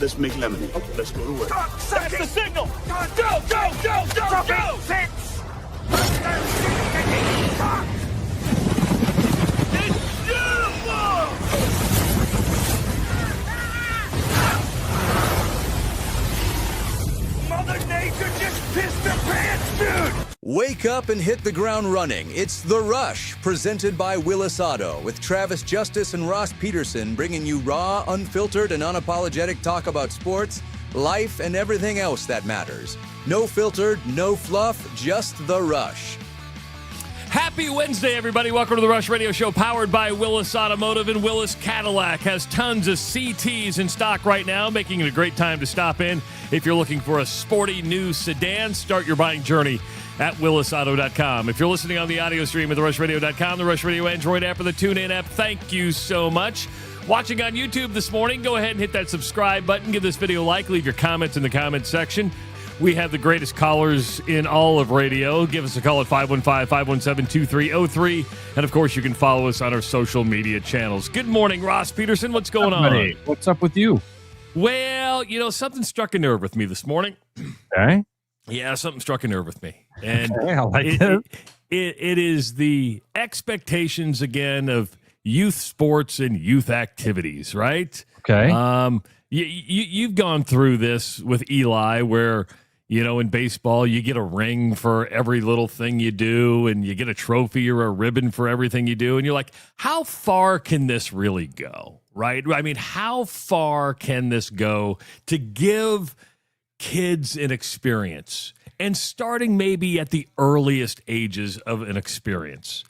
let's make lemonade. Okay. Let's go to work. That's the signal. Go, go, go, go, go. Six. It's beautiful. Mother Nature just pissed her pants, dude. Wake up and hit the ground running. It's The Rush, presented by Willis Auto, with Travis Justice and Ross Peterson bringing you raw, unfiltered, and unapologetic talk about sports, life, and everything else that matters. No filtered, no fluff, just The Rush. Happy Wednesday, everybody. Welcome to the Rush Radio Show, powered by Willis Automotive. And Willis Cadillac has tons of CTs in stock right now, making it a great time to stop in. If you're looking for a sporty new sedan, start your buying journey at willisauto.com. If you're listening on the audio stream at therushradio.com, the Rush Radio Android app, or the TuneIn app, thank you so much. Watching on YouTube this morning, go ahead and hit that subscribe button. Give this video a like. Leave your comments in the comments section. We have the greatest callers in all of radio. Give us a call at 515-517-2303. And, of course, you can follow us on our social media channels. Good morning, Ross Peterson. What's going on? What's up with you? Well, something struck a nerve with me this morning. Okay. Yeah, something struck a nerve with me. And okay, I like it. It is the expectations, again, of youth sports and youth activities, right? Okay. You've gone through this with Eli where, in baseball, you get a ring for every little thing you do, and you get a trophy or a ribbon for everything you do. And you're like, how far can this really go, right? I mean, how far can this go to give kids an experience, and starting maybe at the earliest ages of an experience?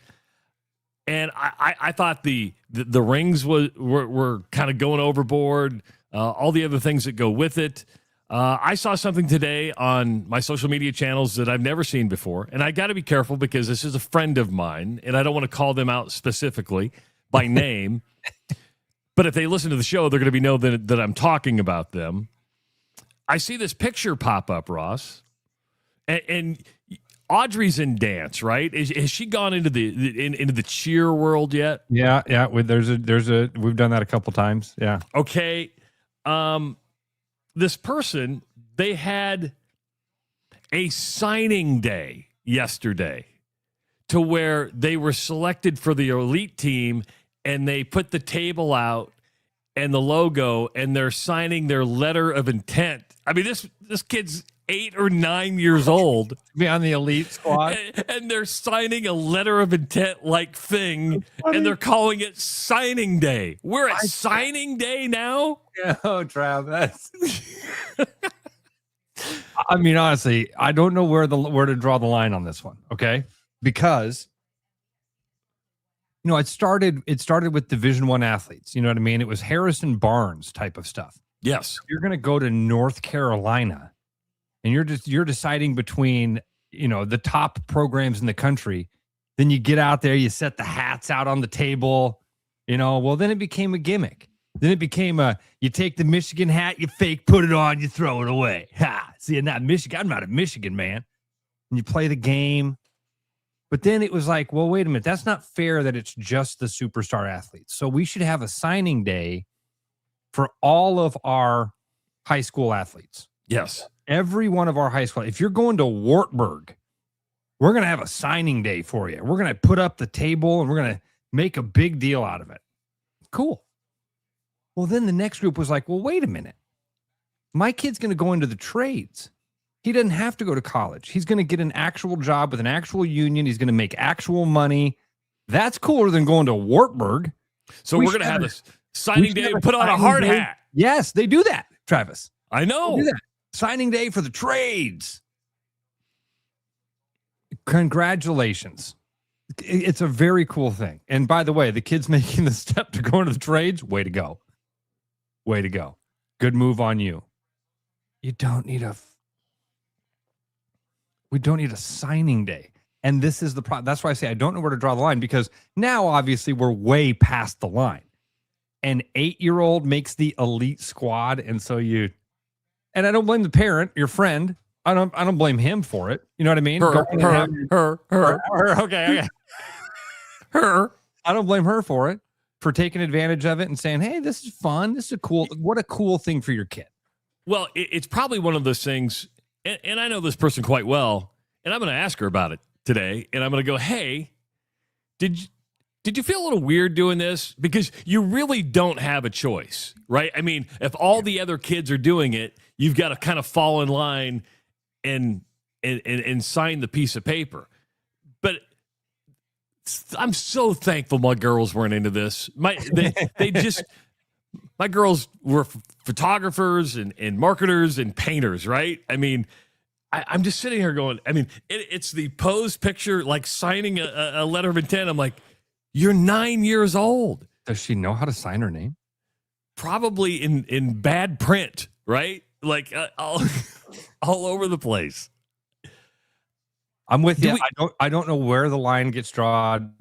And I thought the rings were kind of going overboard, all the other things that go with it. I saw something today on my social media channels that I've never seen before, and I got to be careful because this is a friend of mine, and I don't want to call them out specifically by name. But if they listen to the show, they're going to know that I'm talking about them. I see this picture pop up, Ross, and Audrey's in dance, right? Has she gone into the cheer world yet? Yeah. We've done that a couple times. Yeah. Okay. This person, they had a signing day yesterday to where they were selected for the elite team, and they put the table out and the logo, and they're signing their letter of intent. I mean, this kid's 8 or 9 years old. Be on the elite squad. And they're signing a letter of intent like thing, and they're calling it signing day. We're at signing day now? Oh, Travis. I mean, honestly, I don't know where to draw the line on this one, okay? Because it started with Division I athletes, you know what I mean? It was Harrison Barnes type of stuff. Yes. You're going to go to North Carolina, and you're deciding between, the top programs in the country. Then you get out there, you set the hats out on the table, well, then it became a gimmick. Then it became you take the Michigan hat, you fake, put it on, you throw it away. Ha! See, not Michigan. I'm not a Michigan man. And you play the game. But then it was like, well, wait a minute. That's not fair that it's just the superstar athletes. So we should have a signing day for all of our high school athletes. Yes. Every one of our high school. If you're going to Wartburg, we're going to have a signing day for you. We're going to put up the table, and we're going to make a big deal out of it. Cool. Well, then the next group was like, well, wait a minute. My kid's going to go into the trades. He doesn't have to go to college. He's going to get an actual job with an actual union. He's going to make actual money. That's cooler than going to Wartburg. So we're going to have a signing day and put on a hard hat. Yes, they do that, Travis. I know. They do that. Signing day for the trades. Congratulations. It's a very cool thing. And by the way, the kids making the step to go into the trades, way to go. Way to go. Good move on you. We don't need a signing day. And this is the problem. That's why I say I don't know where to draw the line, because now obviously we're way past the line. An 8-year-old makes the elite squad, and so and I don't blame the parent, your friend. I don't blame him for it. You know what I mean? Her. Okay. Her. I don't blame her for it, for taking advantage of it and saying, hey, this is fun. What a cool thing for your kid. Well, it's probably one of those things, and I know this person quite well, and I'm going to ask her about it today, and I'm going to go, hey, did you feel a little weird doing this? Because you really don't have a choice, right? I mean, if all the other kids are doing it, you've got to kind of fall in line and sign the piece of paper. But I'm so thankful my girls weren't into this. My girls were photographers and marketers and painters, right? I mean, I'm just sitting here going, I mean, it's the pose picture, like signing a letter of intent. I'm like, you're 9 years old. Does she know how to sign her name? Probably in bad print, right? Like all over the place. I'm with you. I don't know where the line gets drawn.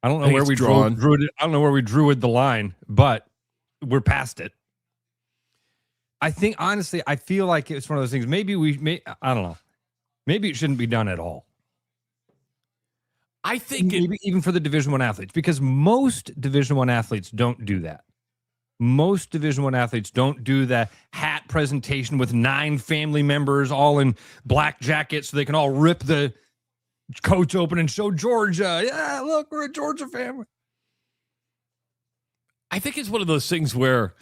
I don't know where we drew it. I don't know where we drew the line, but we're past it. I think, honestly, I feel like it's one of those things. I don't know. Maybe it shouldn't be done at all. I think maybe even for the Division I athletes, because most Division I athletes don't do that. Most Division I athletes don't do the hat presentation with 9 family members all in black jackets so they can all rip the coats open and show Georgia. Yeah, look, we're a Georgia family. I think it's one of those things where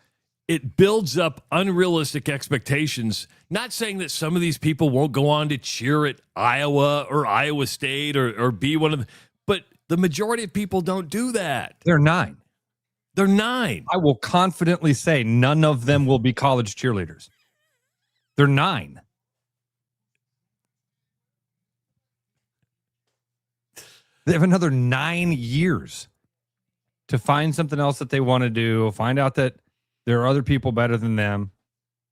it builds up unrealistic expectations. Not saying that some of these people won't go on to cheer at Iowa or Iowa State or be one of the, but the majority of people don't do that. They're 9. They're 9. I will confidently say none of them will be college cheerleaders. They're 9. They have another 9 years to find something else that they want to do, find out that there are other people better than them.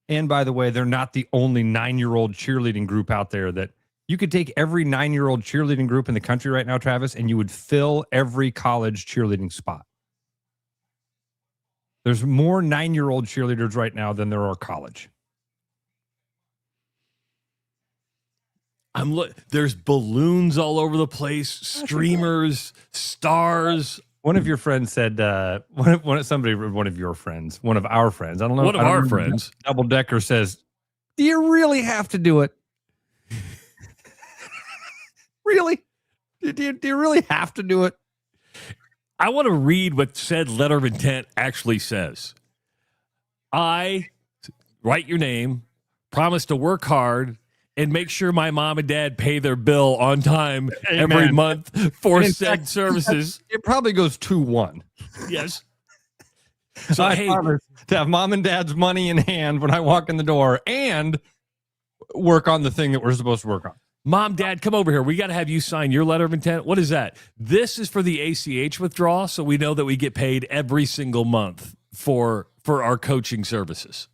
And by the way, they're not the only 9-year-old cheerleading group out there. That you could take every 9-year-old cheerleading group in the country right now, Travis, and you would fill every college cheerleading spot. There's more 9-year-old cheerleaders right now than there are college. There's balloons all over the place, streamers, stars. One of your friends said, one of our friends, I don't know. One of our friends. Double Decker says, do you really have to do it? Really? Do you really have to do it? I want to read what said letter of intent actually says. I write your name, promise to work hard, and make sure my mom and dad pay their bill on time every month for said services. It probably goes 2-1. Yes. So I promise to have mom and dad's money in hand when I walk in the door and work on the thing that we're supposed to work on. Mom, Dad, come over here. We got to have you sign your letter of intent. What is that? This is for the ACH withdrawal, so we know that we get paid every single month for our coaching services.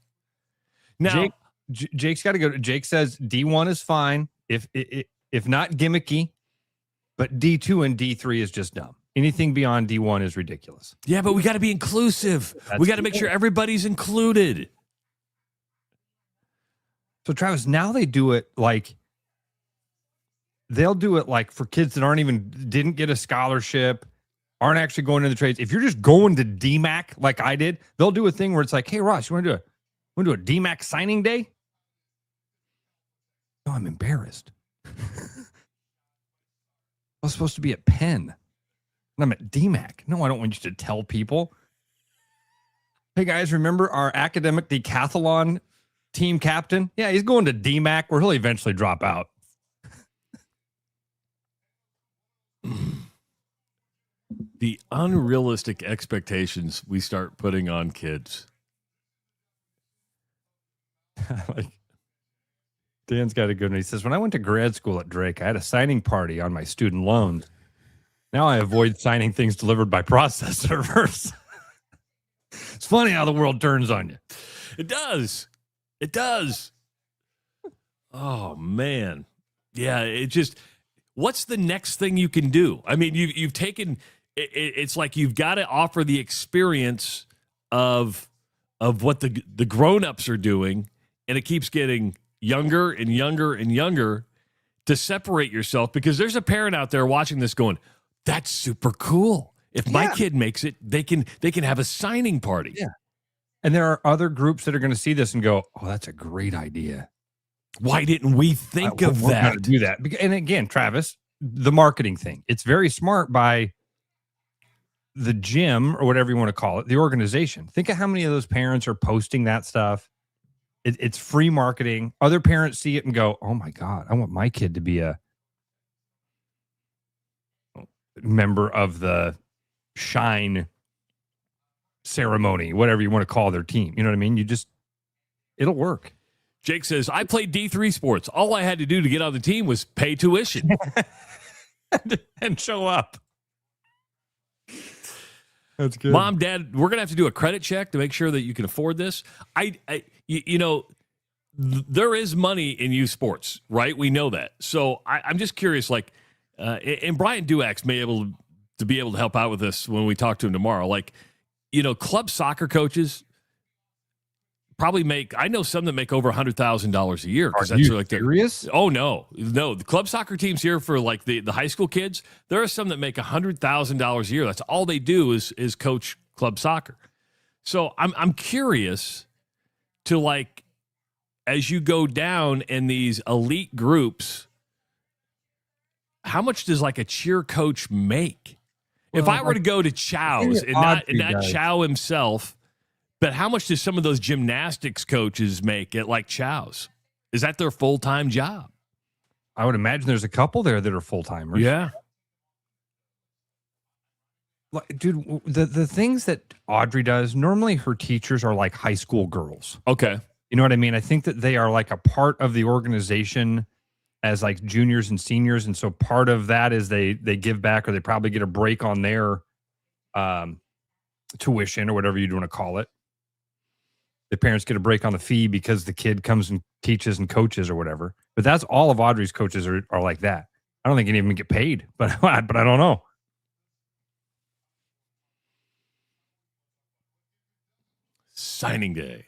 Now, Jake's got to go. Jake says D1 is fine, if not gimmicky, but D2 and D3 is just dumb. Anything beyond D1 is ridiculous. Yeah, but we got to be inclusive. We got to make sure everybody's included. So, Travis, now they do it like... They'll do it like for kids that didn't get a scholarship, aren't actually going into the trades. If you're just going to DMAC like I did, they'll do a thing where it's like, hey, Ross, you want to do a DMAC signing day? No, I'm embarrassed. I was supposed to be at Penn, and I'm at DMAC. No, I don't want you to tell people. Hey, guys, remember our academic decathlon team captain? Yeah, he's going to DMAC where he'll eventually drop out. The unrealistic expectations we start putting on kids. Like Dan's got a good one. He says, when I went to grad school at Drake, I had a signing party on my student loans. Now I avoid signing things delivered by process servers. It's funny how the world turns on you. It does. It does. Oh, man. Yeah, it just... What's the next thing you can do? I mean, you've taken... It's like you've got to offer the experience of what the grown-ups are doing, and it keeps getting younger and younger and younger to separate yourself, because there's a parent out there watching this going, that's super cool. If my kid makes it, they can have a signing party. Yeah. And there are other groups that are going to see this and go, "Oh, that's a great idea. Why didn't we think of We're that?" gonna do that." And again, Travis, the marketing thing. It's very smart by the gym or whatever you want to call it, the organization. Think of how many of those parents are posting that stuff. It's free marketing. Other parents see it and go, "Oh my God, I want my kid to be a member of the Shine ceremony," whatever you want to call their team. You know what I mean? It'll work. Jake says, "I played D3 sports. All I had to do to get on the team was pay tuition and show up." That's good. Mom, Dad, we're going to have to do a credit check to make sure that you can afford this. There is money in youth sports, right? We know that. So I'm just curious, and Brian Duax may be able to help out with this when we talk to him tomorrow. Club soccer coaches probably I know some that make over $100,000 a year. Are you serious? Oh, no. The club soccer teams here for the high school kids, there are some that make $100,000 a year. That's all they do is coach club soccer. So I'm curious to as you go in these elite groups, how much does a cheer coach make? If I were to go to Chow's and not Chow himself, but how much does some of those gymnastics coaches make at Chow's? Is that their full-time job? I would imagine there's a couple there that are full-timers. Yeah. Dude, the things that Audrey does, normally her teachers are high school girls. Okay. You know what I mean? I think that they are a part of the organization as juniors and seniors. And so part of that is they give back, or they probably get a break on their tuition or whatever you want to call it. The parents get a break on the fee because the kid comes and teaches and coaches or whatever. But that's all of Audrey's coaches are like that. I don't think any of them get paid, but I don't know. Signing day.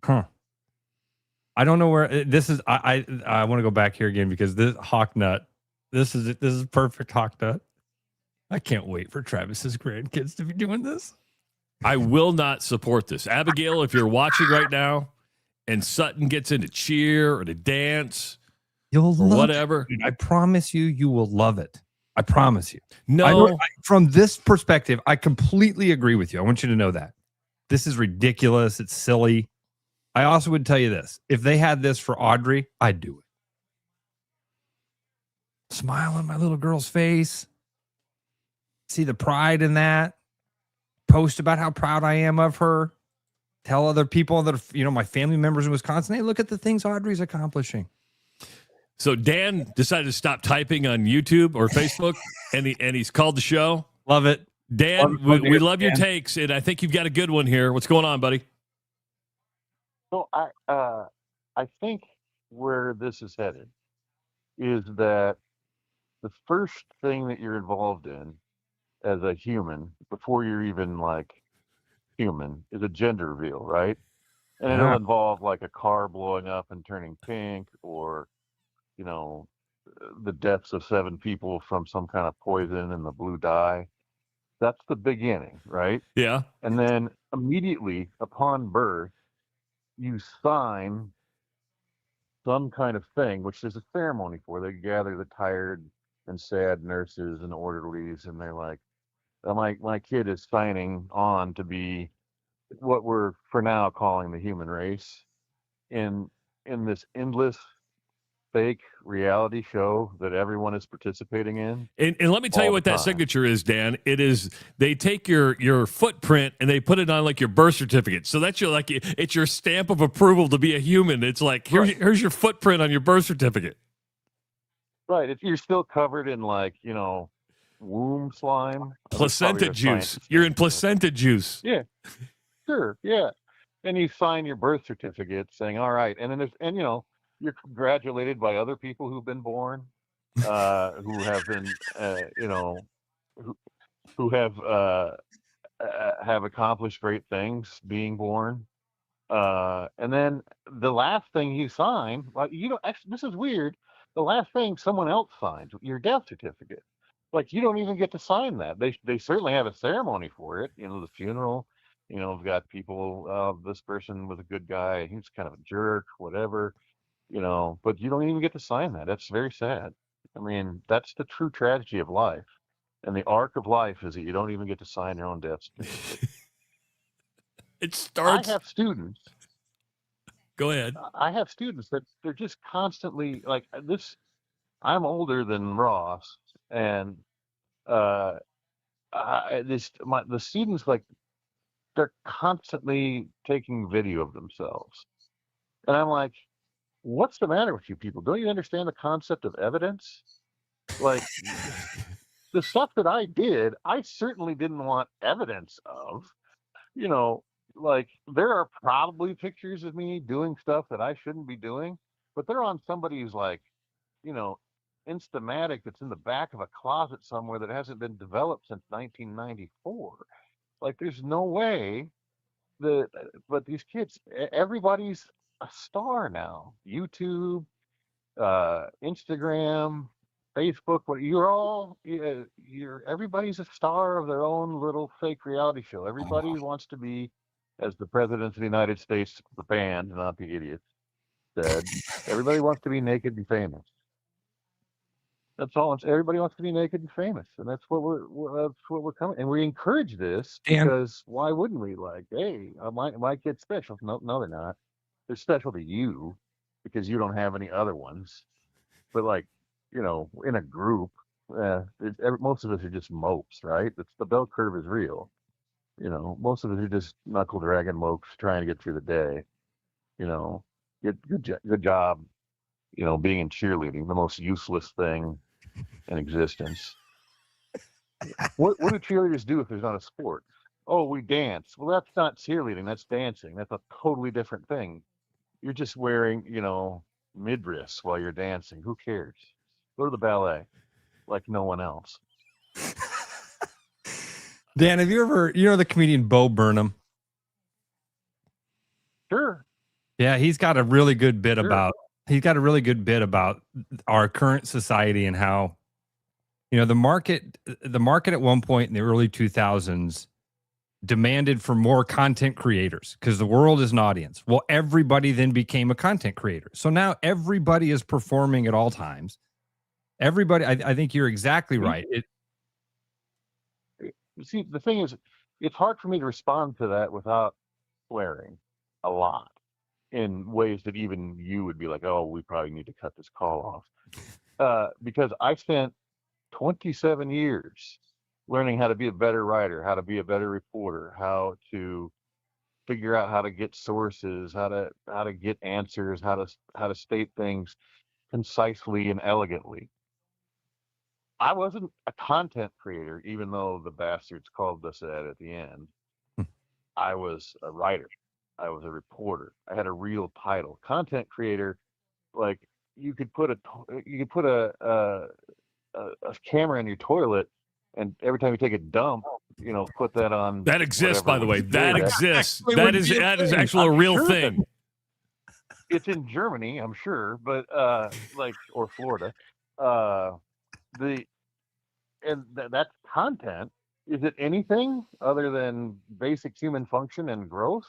Huh. I don't know where this is. I want to go back here again because this Hawk Nut, this is perfect Hawk Nut. I can't wait for Travis's grandkids to be doing this. I will not support this. Abigail, if you're watching right now and Sutton gets into cheer or to dance or whatever. Dude, I promise you will love it. I promise you. No. From this perspective, I completely agree with you. I want you to know that. This is ridiculous. It's silly. I also would tell you this. If they had this for Audrey, I'd do it. Smile on my little girl's face. See the pride in that. Post about how proud I am of her. Tell other people that are, my family members in Wisconsin, hey, look at the things Audrey's accomplishing. So Dan decided to stop typing on YouTube or Facebook, and he's called the show. Love it. Dan, we love your takes, and I think you've got a good one here. What's going on, buddy? So I think where this is headed is that the first thing that you're involved in as a human, before you're even human, is a gender reveal, right? And it'll involve a car blowing up and turning pink, or the deaths of 7 people from some kind of poison in the blue dye. That's the beginning, right? Yeah. And then immediately upon birth, you sign some kind of thing, which there's a ceremony for. They gather the tired and sad nurses and orderlies, and they're like, my kid is signing on to be what we're for now calling the human race in this endless fake reality show that everyone is participating in. And let me tell you what that signature is, Dan. It is, they take your footprint and they put it on your birth certificate. So that's it's your stamp of approval to be a human. It's here's your footprint on your birth certificate. Right. If you're still covered in womb slime, placenta juice. You're in placenta juice. Yeah. Sure. Yeah. And you sign your birth certificate saying, all right. And then you're congratulated by other people who've been born, who have been, who have accomplished great things being born. And then the last thing you sign, actually, this is weird. The last thing someone else signs, your death certificate. Like, you don't even get to sign that. They certainly have a ceremony for it. You know, the funeral. You know, we've got people. This person was a good guy. He was kind of a jerk, whatever. You know, but you don't even get to sign that. That's very sad. I mean, that's the true tragedy of life. And the arc of life is that you don't even get to sign your own death certificate. It starts. I have students. Go ahead. I have students that they're just constantly like this. I'm older than Ross, and the students, like, they're constantly taking video of themselves, and I'm like, what's the matter with you people? Don't you understand the concept of evidence? Like, the stuff that I did, I certainly didn't want evidence of. You know, like, there are probably pictures of me doing stuff that I shouldn't be doing, but they're on somebody's, like, you know, Instamatic that's in the back of a closet somewhere that hasn't been developed since 1994. Like, there's no way that, but these kids, everybody's a star now. YouTube, Instagram, Facebook, everybody's a star of their own little fake reality show. Everybody wants to be, as the president of the United States, the band, not the idiots, said, everybody wants to be naked and famous. That's all. Everybody wants to be naked and famous, and that's what we're coming. And we encourage this because why wouldn't we? Like, hey, my kid's special. No, they're not. They're special to you because you don't have any other ones. But, like, you know, in a group, most of us are just mopes, right? The bell curve is real. You know, most of us are just knuckle dragging mopes trying to get through the day. You know, good job. You know, being in cheerleading, the most useless thing in existence. What do cheerleaders do if there's not a sport? Oh, we dance. Well, that's not cheerleading. That's dancing. That's a totally different thing. You're just wearing, you know, midriffs while you're dancing. Who cares? Go to the ballet like no one else. Dan, have you ever, you know, the comedian Bo Burnham? Sure. Yeah, he's got a really good bit about our current society and how, you know, the market at one point in the early 2000s demanded for more content creators because the world is an audience. Well, everybody then became a content creator. So now everybody is performing at all times. Everybody, I think you're exactly right. See, the thing is, it's hard for me to respond to that without swearing a lot in ways that even you would be like, oh, we probably need to cut this call off. Because I spent 27 years learning how to be a better writer, how to be a better reporter, how to figure out how to get sources, how to get answers, how to state things concisely and elegantly. I wasn't a content creator, even though the bastards called us that at the end. I was a writer. I was a reporter. I had a real title. Content creator, like, you could put a camera in your toilet, and every time you take a dump, you know, put that on. That exists, by the way. That exists. That is actually a real thing. It's in Germany, I'm sure, but or Florida. That's content. Is it anything other than basic human function and growth?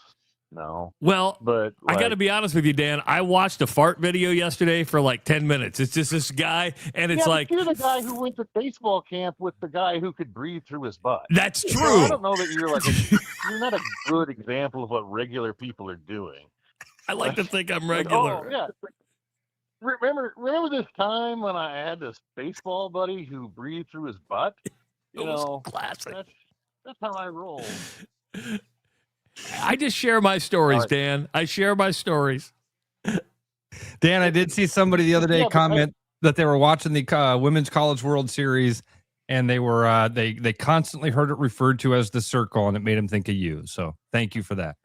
No. Well, but I got to be honest with you, Dan. I watched a fart video yesterday for like 10 minutes. It's just this guy, and it's like, you're the guy who went to baseball camp with the guy who could breathe through his butt. That's true. So I don't know that you're not a good example of what regular people are doing. I like to think I'm regular. Oh, yeah. Remember this time when I had this baseball buddy who breathed through his butt? You know, classic. That's how I roll. I just share my stories, Dan. I share my stories. Dan, I did see somebody the other day comment that they were watching the Women's College World Series, and they were they constantly heard it referred to as the circle, and it made them think of you. So thank you for that.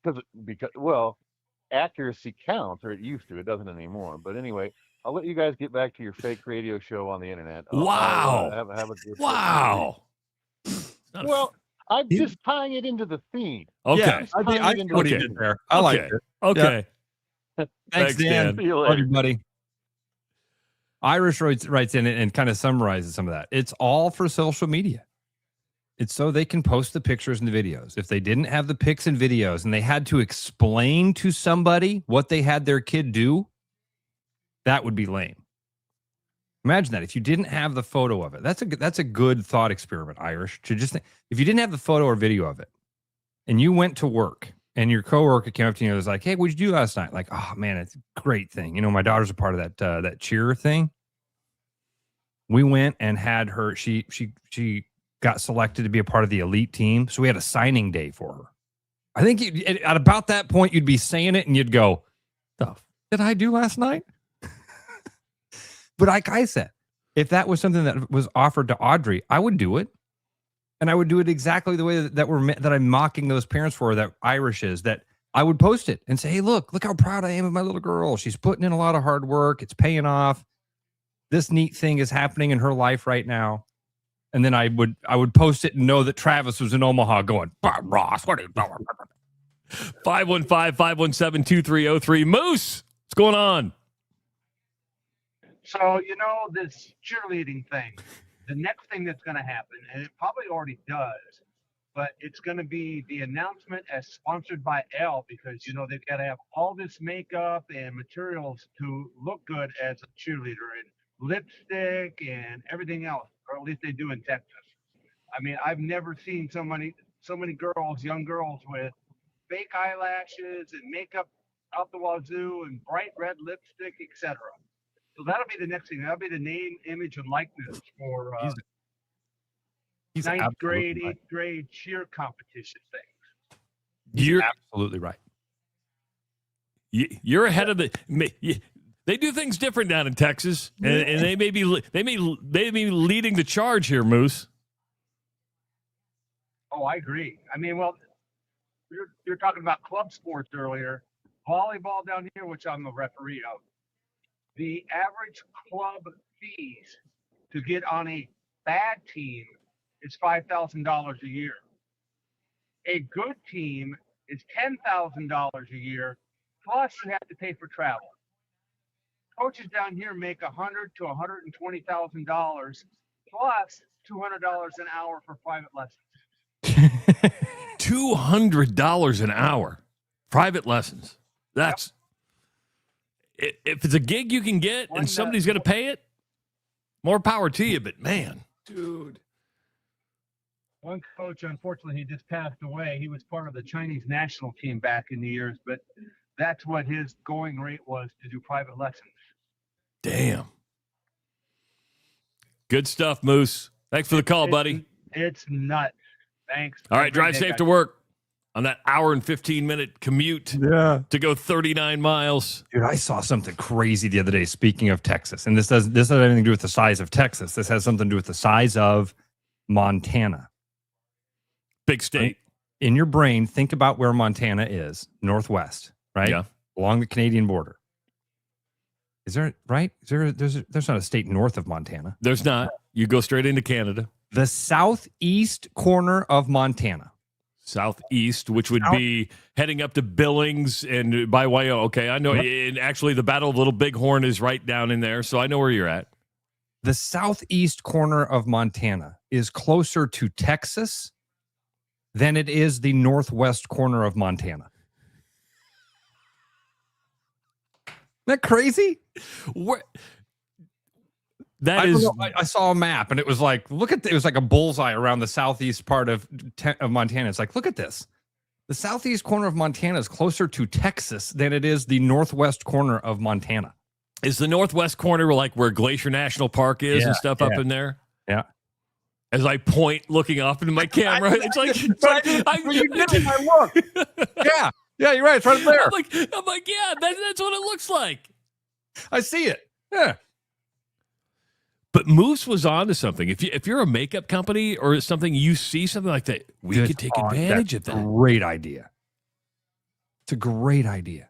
Because well, accuracy counts, or it used to. It doesn't anymore. But anyway, I'll let you guys get back to your fake radio show on the internet. Wow. Have a good wow. Well, I'm just tying it into the theme. Okay. Yeah, I see what he did there. I like it. Okay. Yeah. Thanks, Dan. See you later. Love you, buddy. Irish writes in it and kind of summarizes some of that. It's all for social media. It's so they can post the pictures and the videos. If they didn't have the pics and videos and they had to explain to somebody what they had their kid do, that would be lame. Imagine that if you didn't have the photo of it. That's a good thought experiment, Irish. To just if you didn't have the photo or video of it, and you went to work and your coworker came up to you and was like, "Hey, what'd you do last night?" Like, "Oh man, it's a great thing. You know, my daughter's a part of that cheer thing." We went and had her. She got selected to be a part of the elite team, so we had a signing day for her. I think at about that point you'd be saying it and you'd go, "The f- did I do last night?" But like I said, if that was something that was offered to Audrey, I would do it. And I would do it exactly the way that I'm mocking those parents for, that Irish is, that I would post it and say, "Hey, look how proud I am of my little girl. She's putting in a lot of hard work. It's paying off. This neat thing is happening in her life right now." And then I would post it and know that Travis was in Omaha going, "Ross, what are you doing?" 515-517-2303. Moose, what's going on? So, this cheerleading thing, the next thing that's going to happen, and it probably already does, but it's going to be the announcement as sponsored by Elle, because, they've got to have all this makeup and materials to look good as a cheerleader, and lipstick and everything else, or at least they do in Texas. I mean, I've never seen so many girls, young girls, with fake eyelashes and makeup out the wazoo and bright red lipstick, etc. So that'll be the next thing. That'll be the name, image, and likeness for He's ninth grade, absolutely right. 8th grade cheer competition things. You're absolutely right. You're ahead of the. They do things different down in Texas, and they may be leading the charge here, Moose. Oh, I agree. I mean, well, you're talking about club sports earlier. Volleyball down here, which I'm the referee of. The average club fees to get on a bad team is $5,000 a year. A good team is $10,000 a year, plus you have to pay for travel. Coaches down here make $100,000 to $120,000, plus $200 an hour for private lessons. $200 an hour, private lessons. That's if it's a gig you can get and somebody's going to pay it, more power to you. But man, dude. One coach, unfortunately, he just passed away. He was part of the Chinese national team back in the years, but that's what his going rate was to do private lessons. Damn. Good stuff, Moose. Thanks for the call, buddy. It's nuts. Thanks. All right, drive safe to work on that hour and 15-minute commute to go 39 miles. Dude, I saw something crazy the other day, speaking of Texas. And this has anything to do with the size of Texas. This has something to do with the size of Montana. Big state. In your brain, think about where Montana is, northwest, right? Yeah. Along the Canadian border. Is there, right? There's not a state north of Montana. There's not. You go straight into Canada. The southeast corner of Montana. Southeast, which would be heading up to Billings and by Wyoming. Okay, I know. Yep. And actually, the Battle of Little Bighorn is right down in there, so I know where you're at. The southeast corner of Montana is closer to Texas than it is the northwest corner of Montana. Isn't that crazy? What? I saw a map and it was like, it was like a bullseye around the southeast part of Montana. It's like, look at this. The southeast corner of Montana is closer to Texas than it is the northwest corner of Montana. Is the northwest corner like where Glacier National Park is and stuff up in there? Yeah. As I point looking off into my camera, it's like you did it, I look. Yeah, you're right. It's right there. I'm like, yeah, that's what it looks like. I see it. Yeah. But Moose was on to something. If you're a makeup company or something, you see something like that, we could take advantage of that. Great idea. It's a great idea.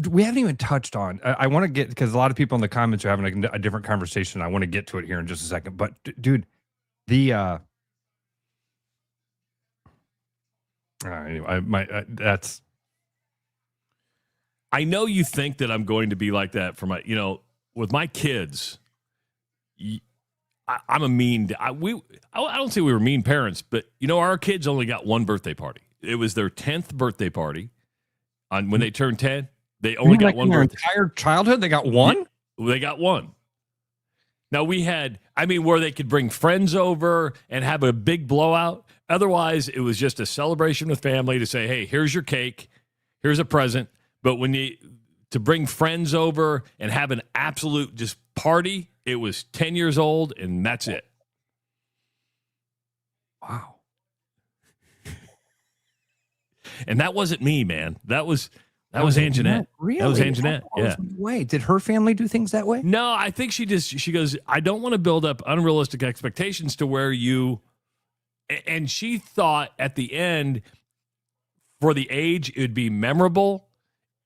We haven't even touched on. I want to get, because a lot of people in the comments are having a different conversation. I want to get to it here in just a second. But dude, anyway, I know you think that I'm going to be like that for my, with my kids. I'm a mean. I don't say we were mean parents, but our kids only got one birthday party. It was their 10th birthday party. When they turned 10, they only got one birthday. Entire childhood, they got one. They got one. Now we had, where they could bring friends over and have a big blowout. Otherwise, it was just a celebration with family to say, "Hey, here's your cake, here's a present." But to bring friends over and have an absolute just party, it was 10 years old, and that's it. Wow. And that wasn't me, man. That was Anjanette. Really? That was Anjanette. Yeah. Wait, did her family do things that way? No, I think she goes, I don't want to build up unrealistic expectations to where and she thought at the end, for the age, it would be memorable.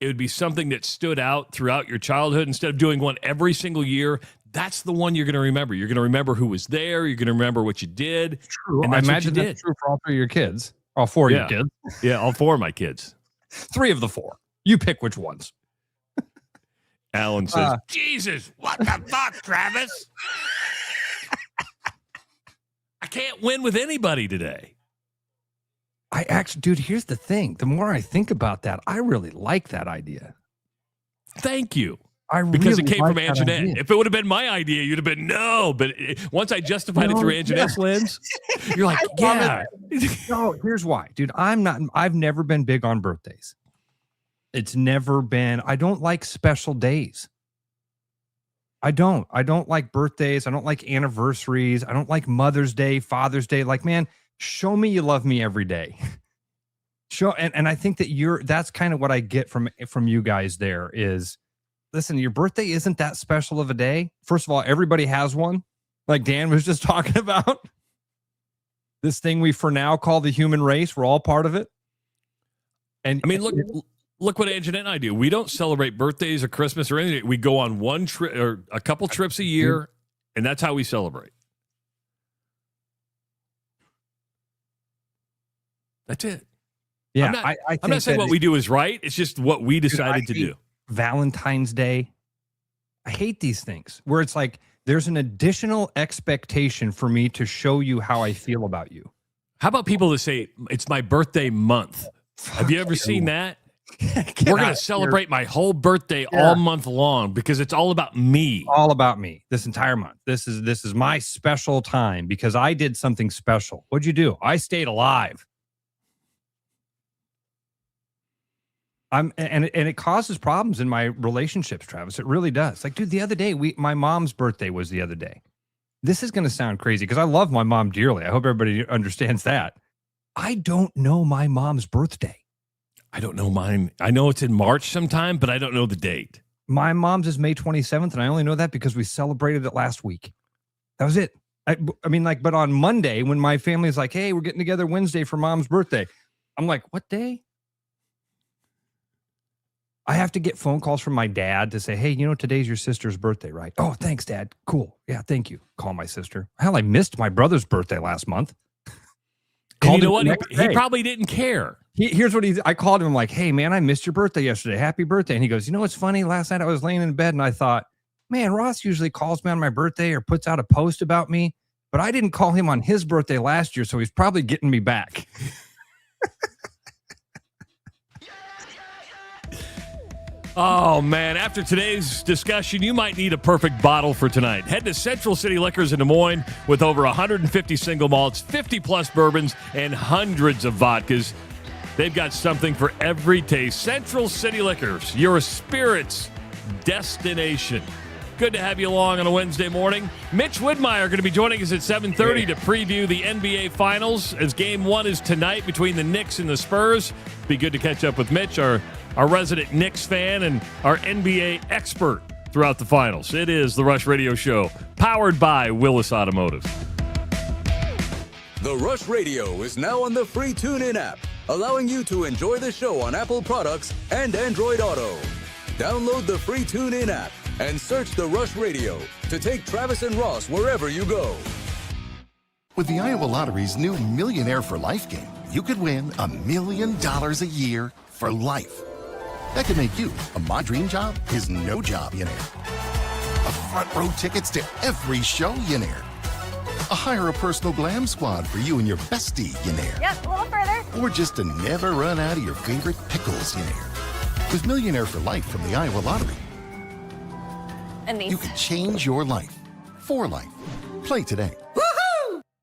It would be something that stood out throughout your childhood. Instead of doing one every single year, that's the one you're going to remember. You're going to remember who was there. You're going to remember what you did. True. And I imagine that's true for all three of your kids. All four of your kids. Yeah, all four of my kids. 3 of the 4. You pick which ones. Alan says, Jesus, what the fuck, Travis? I can't win with anybody today. I actually, dude, here's the thing. The more I think about that, I really like that idea. Thank you. Because it came from Anjanette. If it would have been my idea, you'd have been no. But once I justified it through Anjanette's lens, you're like, yeah. No, here's why, dude. I've never been big on birthdays. It's never been. I don't like special days. I don't like birthdays. I don't like anniversaries. I don't like Mother's Day, Father's Day. Like, man, show me you love me every day. And I think that that's kind of what I get from you guys there is, listen, your birthday isn't that special of a day. First of all, everybody has one. Like Dan was just talking about. This thing we for now call the human race. We're all part of it. And look what Anjanette and I do. We don't celebrate birthdays or Christmas or anything. We go on one trip or a couple trips a year, and that's how we celebrate. That's it. Yeah, I'm not saying what we do is right. It's just what we decided to do. Valentine's Day. I hate these things where it's like there's an additional expectation for me to show you how I feel about you. How about people that say it's my birthday month? Have you ever seen that? We're going to celebrate my whole birthday all month long because it's all about me. All about me this entire month. This is my special time because I did something special. What'd you do? I stayed alive. And it causes problems in my relationships, Travis. It really does. Like, dude, the other day, my mom's birthday was the other day. This is going to sound crazy because I love my mom dearly. I hope everybody understands that. I don't know my mom's birthday. I don't know mine. I know it's in March sometime, but I don't know the date. My mom's is May 27th, and I only know that because we celebrated it last week. That was it. But on Monday, when my family's like, hey, we're getting together Wednesday for mom's birthday, I'm like, what day? I have to get phone calls from my dad to say, hey, today's your sister's birthday, right? Oh, thanks, Dad. Cool. Yeah, thank you. Call my sister. Hell, I missed my brother's birthday last month. And you know what? He probably didn't care. Here's what I called him. I'm like, hey, man, I missed your birthday yesterday. Happy birthday. And he goes, what's funny? Last night I was laying in bed and I thought, man, Ross usually calls me on my birthday or puts out a post about me, but I didn't call him on his birthday last year, so he's probably getting me back. Oh, man. After today's discussion, you might need a perfect bottle for tonight. Head to Central City Liquors in Des Moines with over 150 single malts, 50-plus bourbons, and hundreds of vodkas. They've got something for every taste. Central City Liquors, your spirits destination. Good to have you along on a Wednesday morning. Mitch Widmeier going to be joining us at 7:30 to preview the NBA Finals as Game 1 is tonight between the Knicks and the Spurs. Be good to catch up with Mitch, our resident Knicks fan and our NBA expert throughout the finals. It is the Rush Radio Show, powered by Willis Automotive. The Rush Radio is now on the free TuneIn app, allowing you to enjoy the show on Apple products and Android Auto. Download the free TuneIn app and search The Rush Radio to take Travis and Ross wherever you go. With the Iowa Lottery's new Millionaire for Life game, you could win $1 million a year for life. That could make you, my dream job is no job, A front row tickets to every show, Hire a personal glam squad for you and your bestie, Yep, a little further. Or just to never run out of your favorite pickles, With Millionaire for Life from the Iowa Lottery, And these. you can change your life for life. Play today.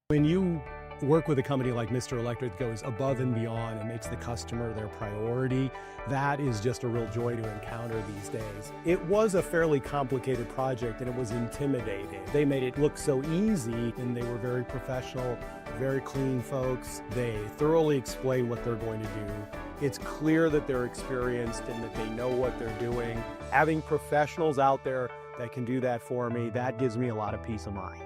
When you work with a company like Mr. Electric that goes above and beyond and makes the customer their priority, that is just a real joy to encounter these days. It was a fairly complicated project and it was intimidating. They made it look so easy and they were very professional, very clean folks. They thoroughly explain what they're going to do. It's clear that they're experienced and that they know what they're doing. Having professionals out there that can do that for me, that gives me a lot of peace of mind.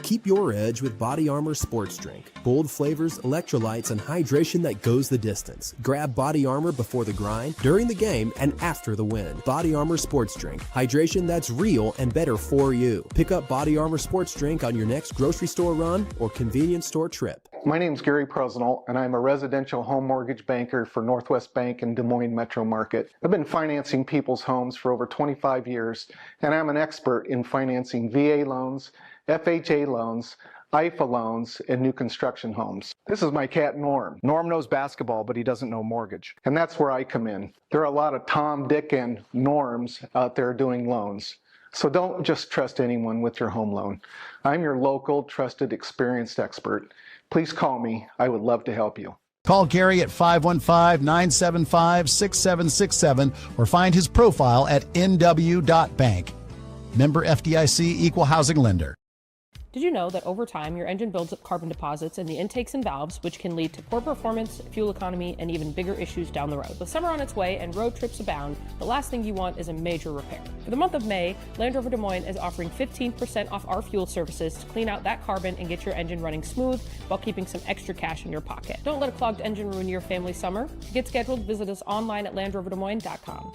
Keep your edge with Body Armor Sports Drink. Bold flavors, electrolytes, and hydration that goes the distance. Grab Body Armor before the grind, during the game, and after the win. Body Armor Sports Drink. Hydration that's real and better for you. Pick up Body Armor Sports Drink on your next grocery store run or convenience store trip. My name's Gary Presnell, and I'm a residential home mortgage banker for Northwest Bank in Des Moines Metro Market. I've been financing people's homes for over 25 years, and I'm an expert in financing VA loans, FHA loans, IFA loans, and new construction homes. This is my cat, Norm. Norm knows basketball, but he doesn't know mortgage. And that's where I come in. There are a lot of Tom, Dick, and Norms out there doing loans. So don't just trust anyone with your home loan. I'm your local, trusted, experienced expert. Please call me. I would love to help you. Call Gary at 515-975-6767 or find his profile at nw.bank. Member FDIC, Equal Housing Lender. Did you know that over time, your engine builds up carbon deposits in the intakes and valves, which can lead to poor performance, fuel economy, and even bigger issues down the road? With summer on its way and road trips abound, the last thing you want is a major repair. For the month of May, Land Rover Des Moines is offering 15% off our fuel services to clean out that carbon and get your engine running smooth while keeping some extra cash in your pocket. Don't let a clogged engine ruin your family's summer. To get scheduled, visit us online at LandRoverDesMoines.com.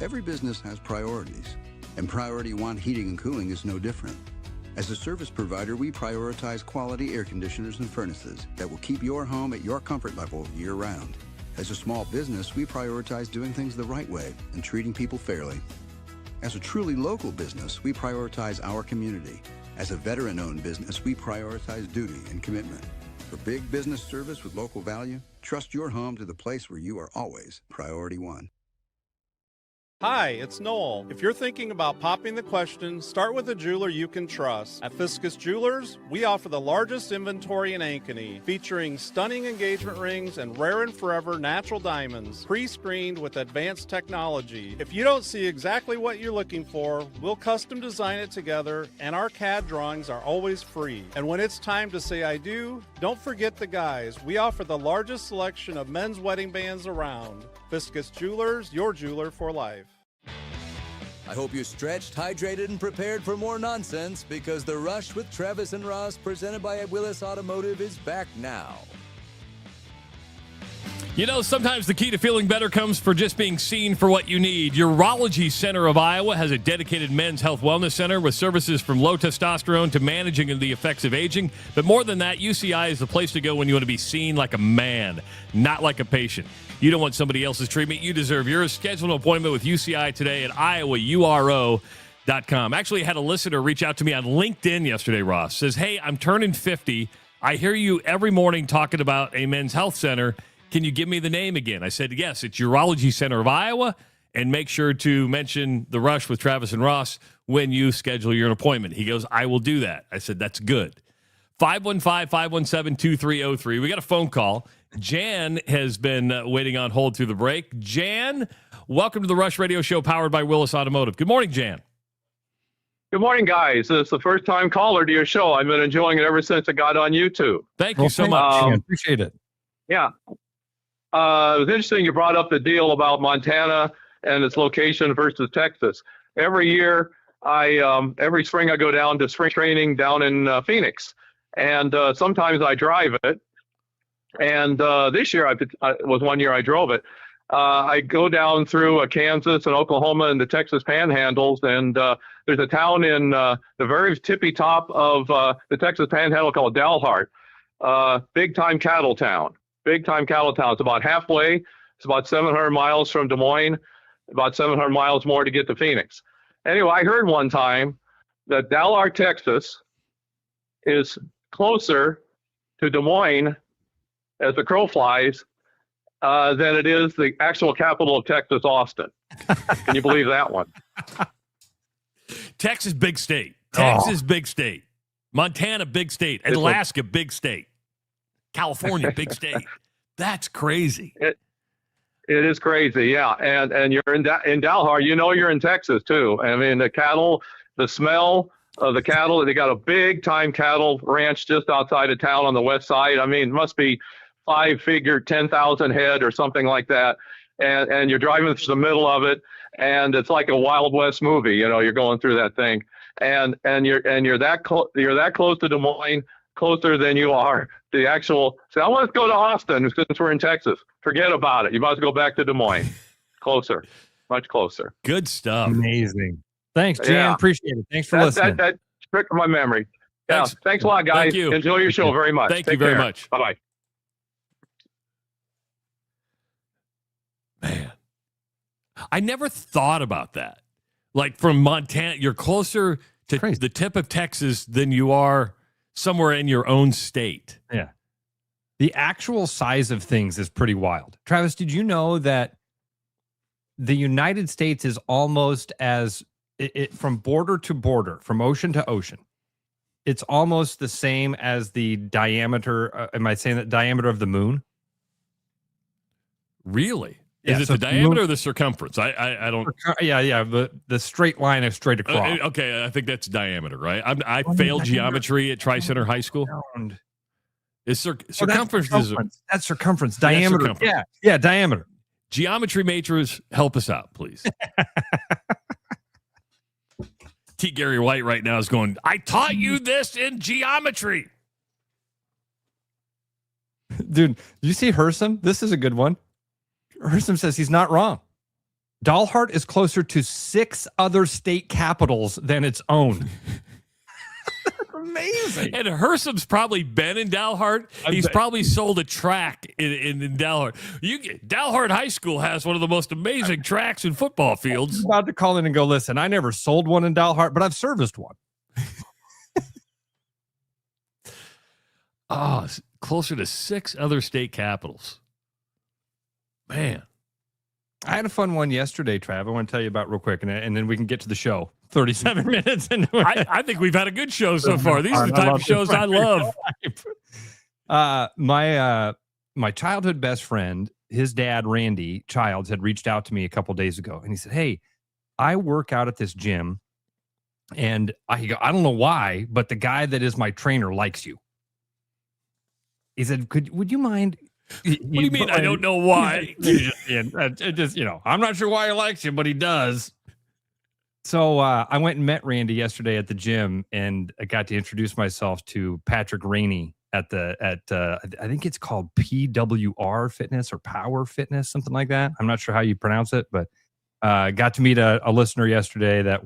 Every business has priorities, and Priority One Heating and Cooling is no different. As a service provider, we prioritize quality air conditioners and furnaces that will keep your home at your comfort level year-round. As a small business, we prioritize doing things the right way and treating people fairly. As a truly local business, we prioritize our community. As a veteran-owned business, we prioritize duty and commitment. For big business service with local value, trust your home to the place where you are always Priority One. Hi, it's Noel. If you're thinking about popping the question, start with a jeweler you can trust. At Fiscus Jewelers, we offer the largest inventory in Ankeny, featuring stunning engagement rings and rare and forever natural diamonds, pre-screened with advanced technology. If you don't see exactly what you're looking for, we'll custom design it together, and our CAD drawings are always free. And when it's time to say I do, don't forget the guys. We offer the largest selection of men's wedding bands around. Fiscus Jewelers, your jeweler for life. I hope you're stretched, hydrated, and prepared for more nonsense, because The Rush with Travis and Ross, presented by Willis Automotive, is back now. You know, sometimes the key to feeling better comes for just being seen for what you need. Urology Center of Iowa has a dedicated men's health wellness center with services from low testosterone to managing the effects of aging. But more than that, UCI is the place to go when you want to be seen like a man, not like a patient. You don't want somebody else's treatment. You deserve yours. Schedule an appointment with UCI today at iowauro.com. Actually, I had a listener reach out to me on LinkedIn yesterday, Ross. Says, hey, I'm turning 50. I hear you every morning talking about a men's health center. Can you give me the name again? I said, yes, it's Urology Center of Iowa. And make sure to mention The Rush with Travis and Ross when you schedule your appointment. He goes, I will do that. I said, that's good. 515-517-2303. We got a phone call. Jan has been waiting on hold through the break. Jan, welcome to the Rush Radio Show powered by Willis Automotive. Good morning, Jan. Good morning, guys. It's the first time caller to your show. I've been enjoying it ever since it got on YouTube. Thank you so much. Appreciate it. Yeah. It was interesting you brought up the deal about Montana and its location versus Texas. Every year, every spring I go down to spring training down in Phoenix, and sometimes I drive it. And this year, was one year I drove it. I go down through Kansas and Oklahoma and the Texas Panhandles, and there's a town in the very tippy top of the Texas Panhandle called Dalhart. big time cattle town. Big time cattle town. It's about halfway. It's about 700 miles from Des Moines, about 700 miles more to get to Phoenix. Anyway, I heard one time that Dalhart, Texas is closer to Des Moines as the crow flies than it is the actual capital of Texas, Austin. Can you believe that one? Texas, big state. Texas, big state. Montana, big state. Alaska, big state. California, big state. That's crazy. It is crazy, yeah. And you're in Dalhart, you're in Texas too. I mean, the cattle, the smell of the cattle. They got a big time cattle ranch just outside of town on the west side. I mean, it must be 5-figure, 10,000 head or something like that. And you're driving through the middle of it, and it's like a Wild West movie. You're going through that thing, and you're that close to Des Moines, closer than you are to the actual. Say, I want to go to Austin since we're in Texas. Forget about it. You might as well go back to Des Moines. Closer, much closer. Good stuff. Amazing. Thanks, Jan. Yeah. Appreciate it. Thanks for listening. That tricked my memory. Yeah. Thanks a lot, guys. Thank you. Enjoy your show very much. Thank you very much. Bye bye. Man, I never thought about that. Like from Montana, you're closer to the tip of Texas than you are somewhere in your own state. Yeah. The actual size of things is pretty wild. Travis, did you know that the United States is almost as from border to border, from ocean to ocean? It's almost the same as the diameter. Am I saying that diameter of the moon? Really? Yeah, is it so the diameter or the circumference? I don't. Yeah. The straight line is straight across. Okay, I think that's diameter, right? I failed geometry at Tri-Center High School. Is circumference? That's circumference. Diameter. Circumference. Yeah, diameter. Geometry majors, help us out, please. T. Gary White right now is going, I taught you this in geometry. Dude, did you see Hersom? This is a good one. Hersom says he's not wrong. Dalhart is closer to 6 other state capitals than its own. That's amazing. And Hersom's probably been in Dalhart. He's probably sold a track in Dalhart. Dalhart High School has one of the most amazing tracks and football fields. I'm about to call in and go, listen, I never sold one in Dalhart, but I've serviced one. Closer to 6 other state capitals. Man. I had a fun one yesterday, Trav. I want to tell you about real quick, and then we can get to the show. 37 minutes into it. I think we've had a good show so far. These are the type of shows I love. My childhood best friend, his dad, Randy Childs, had reached out to me a couple days ago, and he said, hey, I work out at this gym, and I don't know why, but the guy that is my trainer likes you. He said, would you mind? What do you mean? I don't know why. I'm not sure why he likes you, but he does. So I went and met Randy yesterday at the gym, and I got to introduce myself to Patrick Rainey at I think it's called PWR Fitness or Power Fitness, something like that. I'm not sure how you pronounce it, but got to meet a listener yesterday that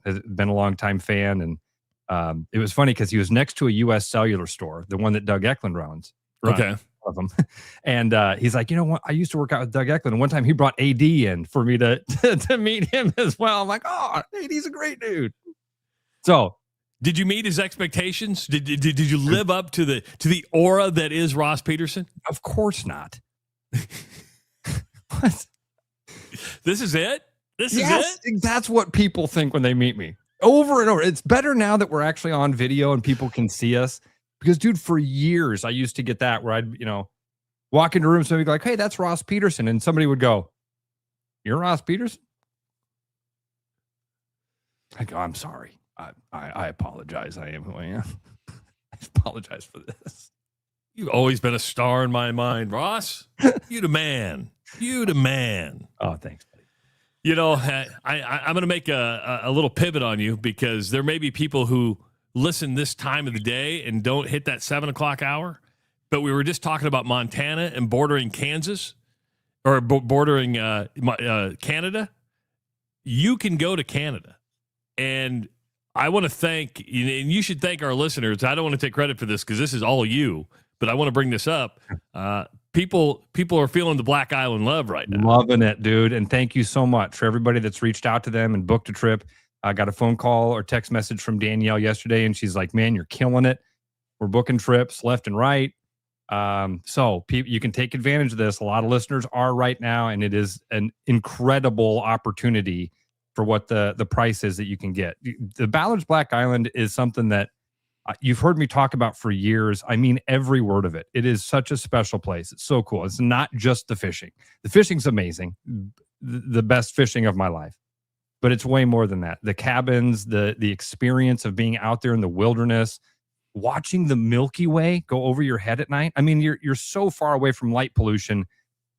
has been a longtime fan, and it was funny because he was next to a U.S. Cellular store, the one that Doug Eklund runs. Okay. Of them. And he's like, you know what? I used to work out with Doug Eklund. And one time he brought AD in for me to meet him as well. I'm like, oh, AD's a great dude. So did you meet his expectations? Did you live up to the aura that is Ross Peterson? Of course not. What? This is it? This is it? That's what people think when they meet me. Over and over. It's better now that we're actually on video and people can see us. Because, dude, for years, I used to get that where I'd, walk into rooms and be like, hey, that's Ross Peterson. And somebody would go, you're Ross Peterson? I go, I'm sorry. I apologize. I am who I am. I apologize for this. You've always been a star in my mind, Ross. You the man. You the man. Oh, thanks, buddy. I'm going to make a little pivot on you because there may be people who listen this time of the day and don't hit that 7 o'clock hour. But we were just talking about Montana and bordering Kansas or bordering Canada. You can go to Canada. And I want to thank, and you should thank our listeners. I don't want to take credit for this because this is all you, but I want to bring this up. People are feeling the Black Island love right now. Loving it, dude. And thank you so much for everybody that's reached out to them and booked a trip. I got a phone call or text message from Danielle yesterday, and she's like, man, you're killing it. We're booking trips left and right. So you can take advantage of this. A lot of listeners are right now, and it is an incredible opportunity for what the price is that you can get. The Ballard's Black Island is something that you've heard me talk about for years. I mean, every word of it. It is such a special place. It's so cool. It's not just the fishing. The fishing's amazing. The best fishing of my life. But it's way more than that. The cabins, the experience of being out there in the wilderness, watching the Milky Way go over your head at night. I mean, you're so far away from light pollution.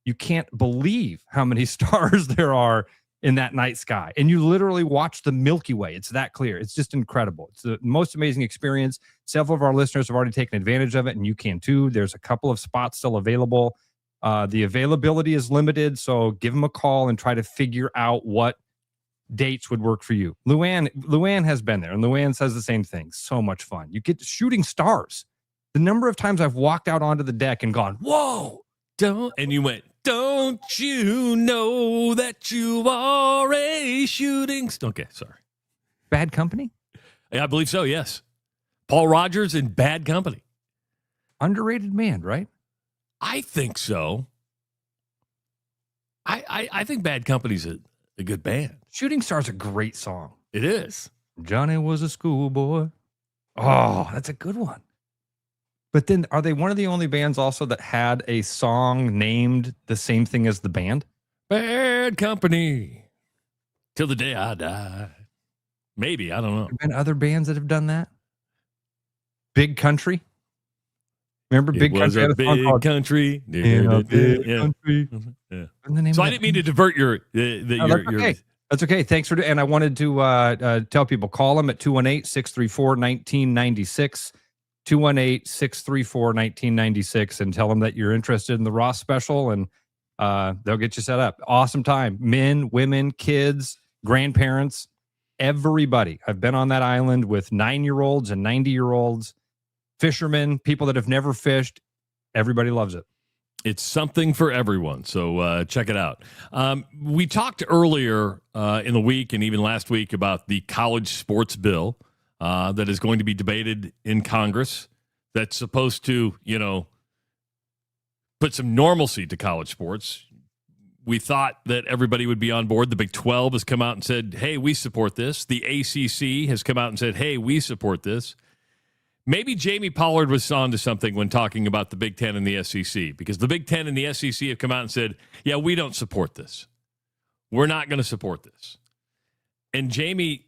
You can't believe how many stars there are in that night sky. And you literally watch the Milky Way. It's that clear. It's just incredible. It's the most amazing experience. Several of our listeners have already taken advantage of it, and you can too. There's a couple of spots still available. The availability is limited, so give them a call and try to figure out what dates would work for you. Luann has been there, and Luann says the same thing. So much fun. You get shooting stars. The number of times I've walked out onto the deck and gone, whoa, and you went, don't you know that you are a shooting star? Okay, sorry. Bad Company? Yeah, I believe so, yes. Paul Rogers in Bad Company. Underrated man, right? I think so. I think Bad Company's a good band. Shooting Star's a great song. It is. Johnny was a schoolboy. Oh, that's a good one. But then are they one of the only bands also that had a song named the same thing as the band? Bad Company. Till the day I die. Maybe. I don't know. There have been other bands that have done that? Big Country? Remember Big Country? It was a big country. In a big country. Yeah. So I didn't mean to divert your... Okay. That's okay. Thanks for... And I wanted to tell people, call them at 218-634-1996. 218-634-1996 and tell them that you're interested in the Ross special, and they'll get you set up. Awesome time. Men, women, kids, grandparents, everybody. I've been on that island with 9-year-olds and 90-year-olds, fishermen, people that have never fished. Everybody loves it. It's something for everyone, so check it out. We talked earlier in the week and even last week about the college sports bill that is going to be debated in Congress that's supposed to, put some normalcy to college sports. We thought that everybody would be on board. The Big 12 has come out and said, hey, we support this. The ACC has come out and said, hey, we support this. Maybe Jamie Pollard was on to something when talking about the Big 10 and the SEC, because the Big 10 and the SEC have come out and said, yeah, we don't support this. We're not going to support this. And Jamie...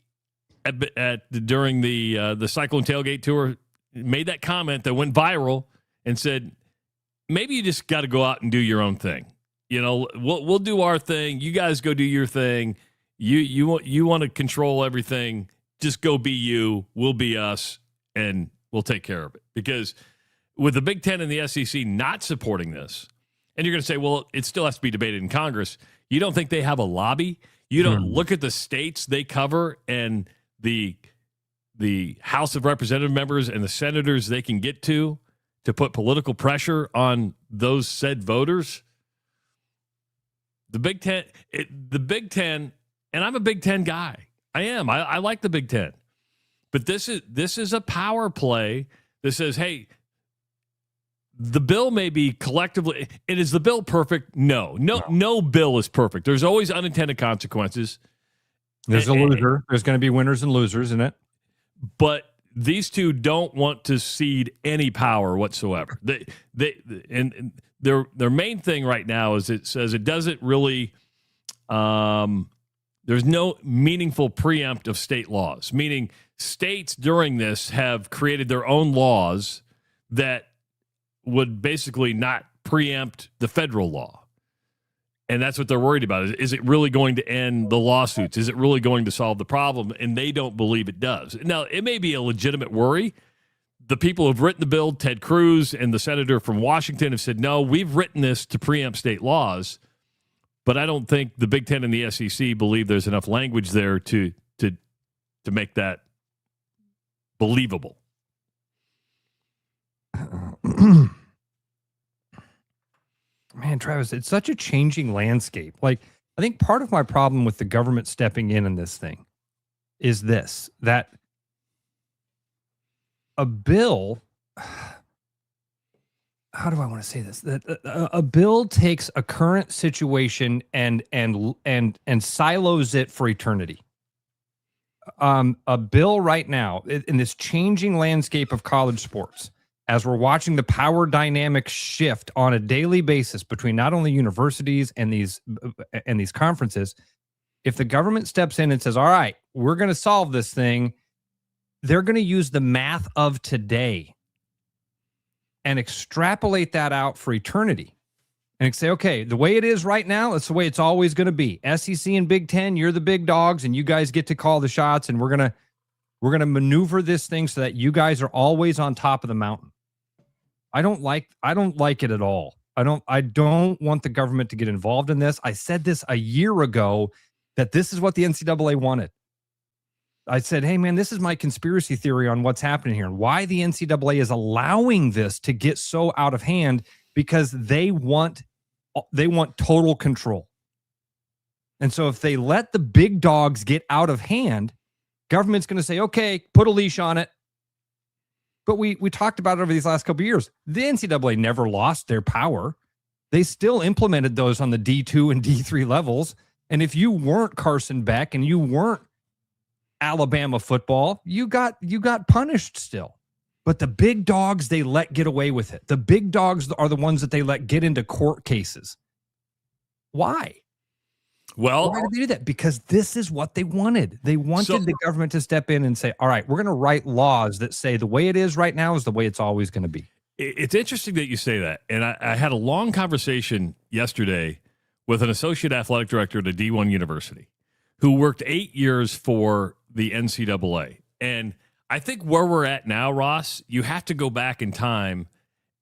during the Cyclone Tailgate Tour, made that comment that went viral and said, maybe you just got to go out and do your own thing. We'll do our thing. You guys go do your thing. You want to control everything. Just go be you. We'll be us, and we'll take care of it. Because with the Big Ten and the SEC not supporting this, and you're going to say, well, it still has to be debated in Congress. You don't think they have a lobby? You don't look at the states they cover and the House of Representative members and the senators they can get to put political pressure on those said voters. The Big Ten, and I'm a Big Ten guy. I am. I like the Big Ten. But this is a power play that says, hey, the bill may be collectively, and is the bill perfect? No bill is perfect. There's always unintended consequences. There's a loser. There's going to be winners and losers in it. But these two don't want to cede any power whatsoever. And their main thing right now is it says it doesn't really. There's no meaningful preempt of state laws, meaning states during this have created their own laws that would basically not preempt the federal law. And that's what they're worried about. Is it really going to end the lawsuits? Is it really going to solve the problem? And they don't believe it does. Now, it may be a legitimate worry. The people who've written the bill, Ted Cruz and the senator from Washington, have said, no, we've written this to preempt state laws. But I don't think the Big Ten and the SEC believe there's enough language there to make that believable. Man, Travis, it's such a changing landscape. Like, I think part of my problem with the government stepping in this thing is this, that a bill, how do I want to say this? That a bill takes a current situation and silos it for eternity. A bill right now in this changing landscape of college sports, as we're watching the power dynamic shift on a daily basis between not only universities and these conferences, if the government steps in and says, all right, we're going to solve this thing, they're going to use the math of today and extrapolate that out for eternity and say, okay, the way it is right now, that's the way it's always going to be. SEC and Big Ten, you're the big dogs and you guys get to call the shots, and we're going to maneuver this thing so that you guys are always on top of the mountain. I don't like it at all. I don't want the government to get involved in this. I said this a year ago that this is what the NCAA wanted. I said, hey man, this is my conspiracy theory on what's happening here and why the NCAA is allowing this to get so out of hand, because they want total control. And so if they let the big dogs get out of hand, government's going to say, okay, put a leash on it. But we talked about it over these last couple of years. The NCAA never lost their power. They still implemented those on the D2 and D3 levels. And if you weren't Carson Beck and you weren't Alabama football, you got punished still. But the big dogs, they let get away with it. The big dogs are the ones that they let get into court cases. Why? Well, why did they do that? Because this is what they wanted. They wanted the government to step in and say, all right, we're going to write laws that say the way it is right now is the way it's always going to be. It's interesting that you say that. And I had a long conversation yesterday with an associate athletic director at a D1 university who worked 8 years for the NCAA. And I think where we're at now, Ross, you have to go back in time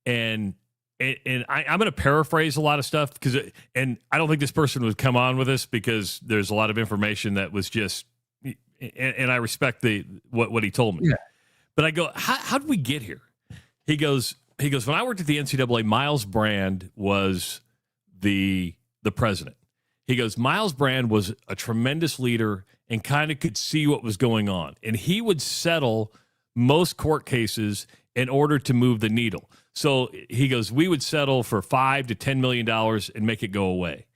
and I'm going to paraphrase a lot of stuff and I don't think this person would come on with this because there's a lot of information that was just, and I respect what he told me. Yeah. But I go, how did we get here? He goes, when I worked at the NCAA, Miles Brand was the president. He goes, Miles Brand was a tremendous leader and kind of could see what was going on. And he would settle most court cases in order to move the needle. So he goes, we would settle for $5 to $10 million and make it go away.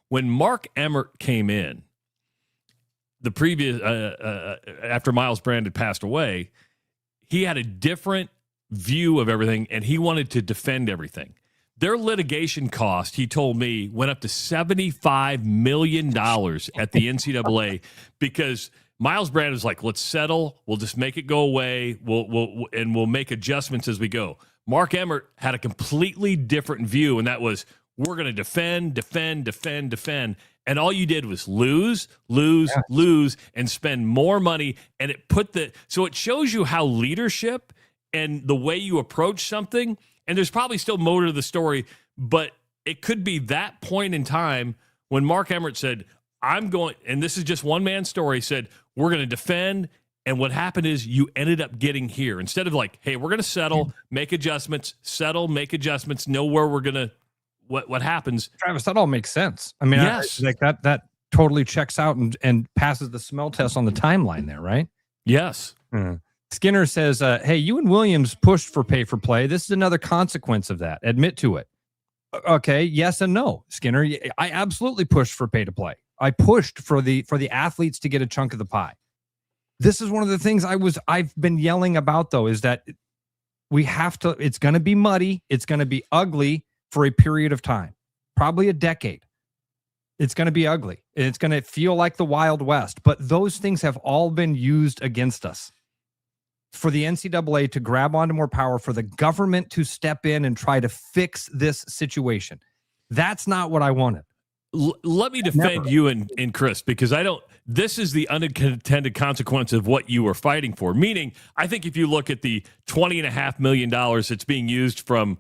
When Mark Emmert came in, the previous after Miles Brand had passed away, he had a different view of everything, and he wanted to defend everything. Their litigation cost, he told me, went up to $75 million at the NCAA because Miles Brand was like, let's settle. We'll just make it go away. We'll make adjustments as we go. Mark Emmert had a completely different view, and that was, we're going to defend. And all you did was lose, and spend more money. And so it shows you how leadership and the way you approach something, and there's probably still more to the story, but it could be that point in time when Mark Emmert said, I'm going, and this is just one man's story, said, we're going to defend. And what happened is you ended up getting here. Instead of like, hey, we're going to settle, make adjustments, know where we're going to, what happens. Travis, that all makes sense. I mean, yes. That totally checks out and passes the smell test on the timeline there, right? Yes. Skinner says, hey, you and Williams pushed for pay for play. This is another consequence of that. Admit to it. Okay, yes and no, Skinner. I absolutely pushed for pay to play. I pushed for the athletes to get a chunk of the pie. This is one of the things I've been yelling about, though, is that we have to, it's going to be muddy. It's going to be ugly for a period of time, probably a decade. It's going to be ugly. It's going to feel like the Wild West. But those things have all been used against us. For the NCAA to grab onto more power, for the government to step in and try to fix this situation. That's not what I wanted. Let me defend you and Chris, because this is the unintended consequence of what you were fighting for. Meaning, I think if you look at the $20.5 million that's being used from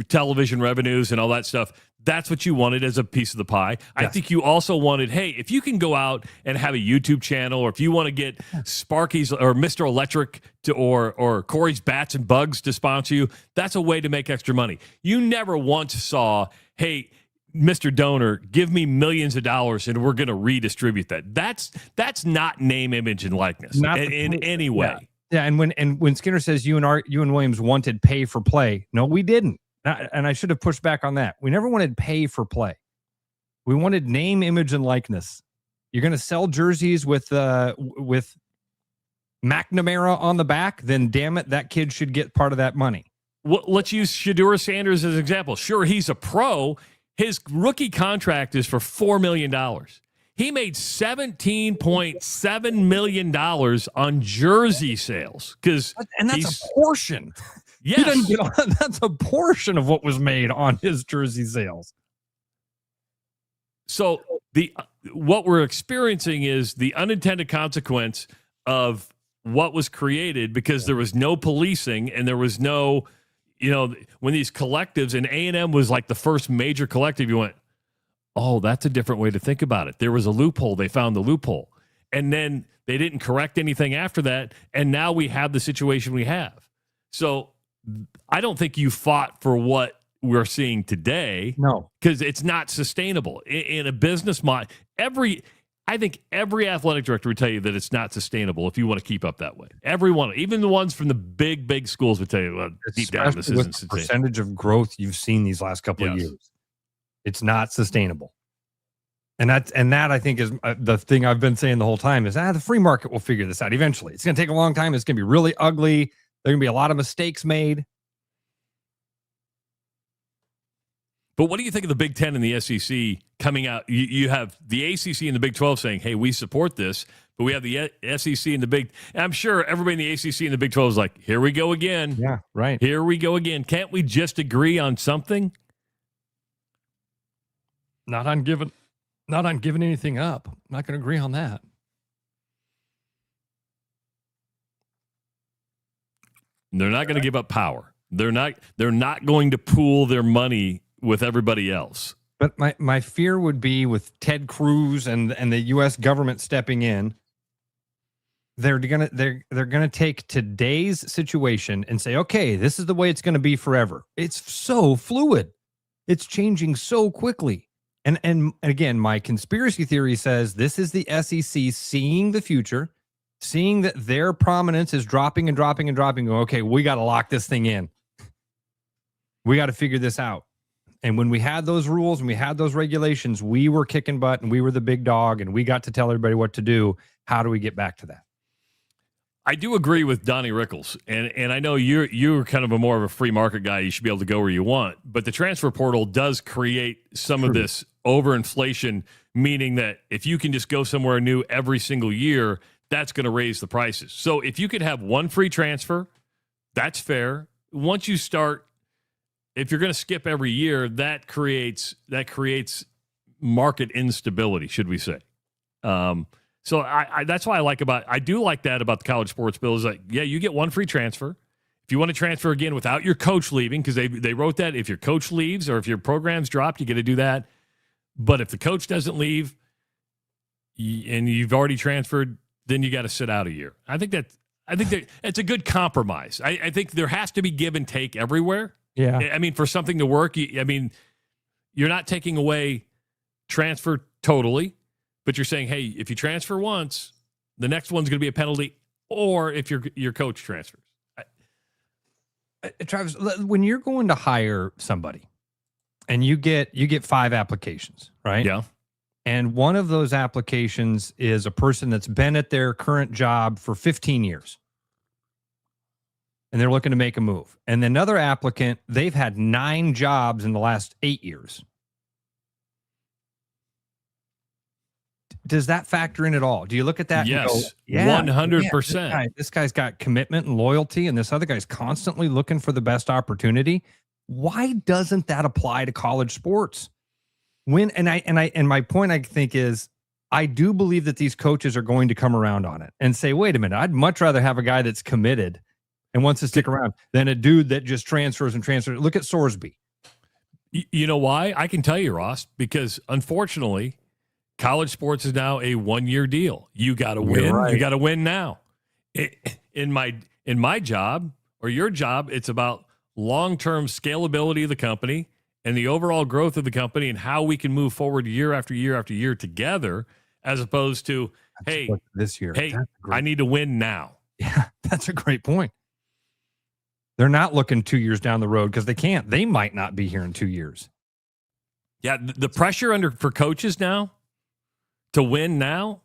television revenues and all that stuff. That's what you wanted as a piece of the pie. Yes. I think you also wanted, hey, if you can go out and have a YouTube channel, or if you want to get Sparky's or Mr. Electric or Corey's Bats and Bugs to sponsor you, that's a way to make extra money. You never once saw, hey, Mr. Donor, give me millions of dollars and we're going to redistribute that. That's not name, image, and likeness in any way. Yeah, and when Skinner says you and Williams wanted pay for play, no, we didn't. And I should have pushed back on that. We never wanted pay for play. We wanted name, image, and likeness. You're going to sell jerseys with McNamara on the back, then damn it, that kid should get part of that money. Well, let's use Shedeur Sanders as an example. Sure, he's a pro. His rookie contract is for $4 million. He made $17.7 million on jersey sales. And that's a portion. Yes. He doesn't get on, that's a portion of what was made on his jersey sales. So what we're experiencing is the unintended consequence of what was created because there was no policing and there was no, when these collectives, and A&M was like the first major collective, you went, oh, that's a different way to think about it. There was a loophole. They found the loophole. And then they didn't correct anything after that. And now we have the situation we have. So I don't think you fought for what we're seeing today. No. Because it's not sustainable. In a business model, I think every athletic director would tell you that it's not sustainable if you want to keep up that way. Everyone, even the ones from the big schools would tell you, well, deep down, this isn't sustainable. Percentage of growth you've seen these last couple of years. It's not sustainable. And that I think is the thing I've been saying the whole time is the free market will figure this out eventually. It's going to take a long time. It's going to be really ugly. There are going to be a lot of mistakes made. But what do you think of the Big Ten and the SEC coming out? You have the ACC and the Big 12 saying, hey, we support this. But we have the SEC and the Big... I'm sure everybody in the ACC and the Big 12 is like, here we go again. Yeah, right. Here we go again. Can't we just agree on something? Not on giving anything up. I'm not going to agree on that. They're not going to give up power. They're not going to pool their money with everybody else. But my fear would be with Ted Cruz and the U.S. government stepping in, they're gonna take today's situation and say, okay, this is the way it's going to be forever. It's so fluid. It's changing so quickly. And again, my conspiracy theory says this is the SEC seeing the future, seeing that their prominence is dropping and dropping and dropping. Going, okay, we got to lock this thing in. We got to figure this out. And when we had those rules and we had those regulations, we were kicking butt and we were the big dog and we got to tell everybody what to do. How do we get back to that? I do agree with Donnie Rickles, and I know you're kind of a more of a free market guy. You should be able to go where you want, but the transfer portal does create some of this overinflation, meaning that if you can just go somewhere new every single year, that's going to raise the prices. So if you could have one free transfer, that's fair. Once you start, if you're going to skip every year, that creates market instability, should we say? So I that's why I do like that about the college sports bill is like, yeah, you get one free transfer. If you want to transfer again without your coach leaving, because they wrote that if your coach leaves or if your program's dropped, you get to do that. But if the coach doesn't leave and you've already transferred, then you got to sit out a year. I think that it's a good compromise. I think there has to be give and take everywhere. Yeah. I mean, for something to work, you're not taking away transfer totally, but you're saying, hey, if you transfer once, the next one's going to be a penalty, or if your coach transfers. Travis, when you're going to hire somebody and you get 5 applications, right? Yeah. And one of those applications is a person that's been at their current job for 15 years. And they're looking to make a move. And another applicant, they've had 9 jobs in the last 8 years. Does that factor in at all? Do you look at that? Yes, and go, 100%. This guy's got commitment and loyalty, and this other guy's constantly looking for the best opportunity. Why doesn't that apply to college sports? And my point, I think, is I do believe that these coaches are going to come around on it and say, wait a minute, I'd much rather have a guy that's committed and wants to stick around than a dude that just transfers and transfers. Look at Sorsby. You know why? I can tell you, Ross, because unfortunately, college sports is now a one-year deal. You got to win. Right. You got to win now. In my job or your job, it's about long-term scalability of the company and the overall growth of the company and how we can move forward year after year after year together, as opposed to, this year, I need to win now. Yeah, that's a great point. They're not looking 2 years down the road because they can't. They might not be here in 2 years. Yeah, the pressure for coaches now to win now,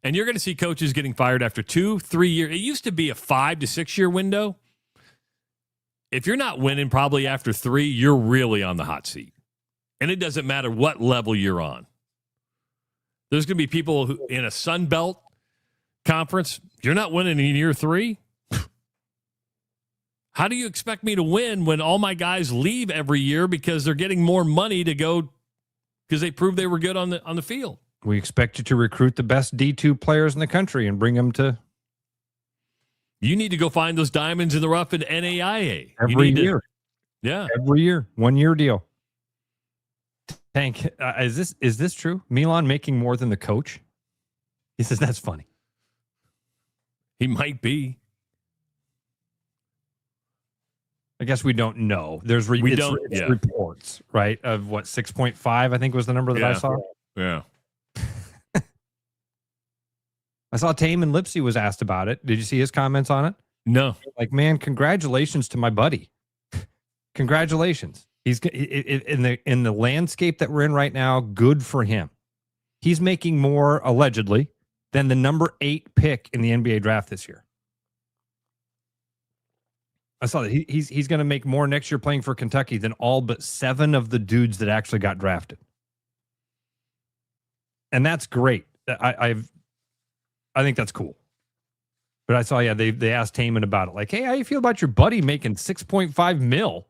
and you're going to see coaches getting fired after 2-3 years. It used to be a 5 to 6 year window. If you're not winning probably after 3, you're really on the hot seat. And it doesn't matter what level you're on. There's going to be people who, in a Sun Belt conference, you're not winning in year 3. How do you expect me to win when all my guys leave every year because they're getting more money to go because they proved they were good on the field? We expect you to recruit the best D2 players in the country and bring them to. You need to go find those diamonds in the rough in NAIA. Every year. Yeah. Every year. 1 year deal. Tank, is this true? Milan making more than the coach? He says that's funny. He might be. I guess we don't know. There's reports, right? Of what, 6.5, I think was the number that I saw. Yeah. I saw Tame and Lipsy was asked about it. Did you see his comments on it? No. Like, man, congratulations to my buddy. Congratulations. He's in the landscape that we're in right now. Good for him. He's making more, allegedly, than the number 8 pick in the NBA draft this year. I saw that he's going to make more next year playing for Kentucky than all but 7 of the dudes that actually got drafted. And that's great. I think that's cool. But I saw, they asked Taman about it. Like, hey, how you feel about your buddy making $6.5 million?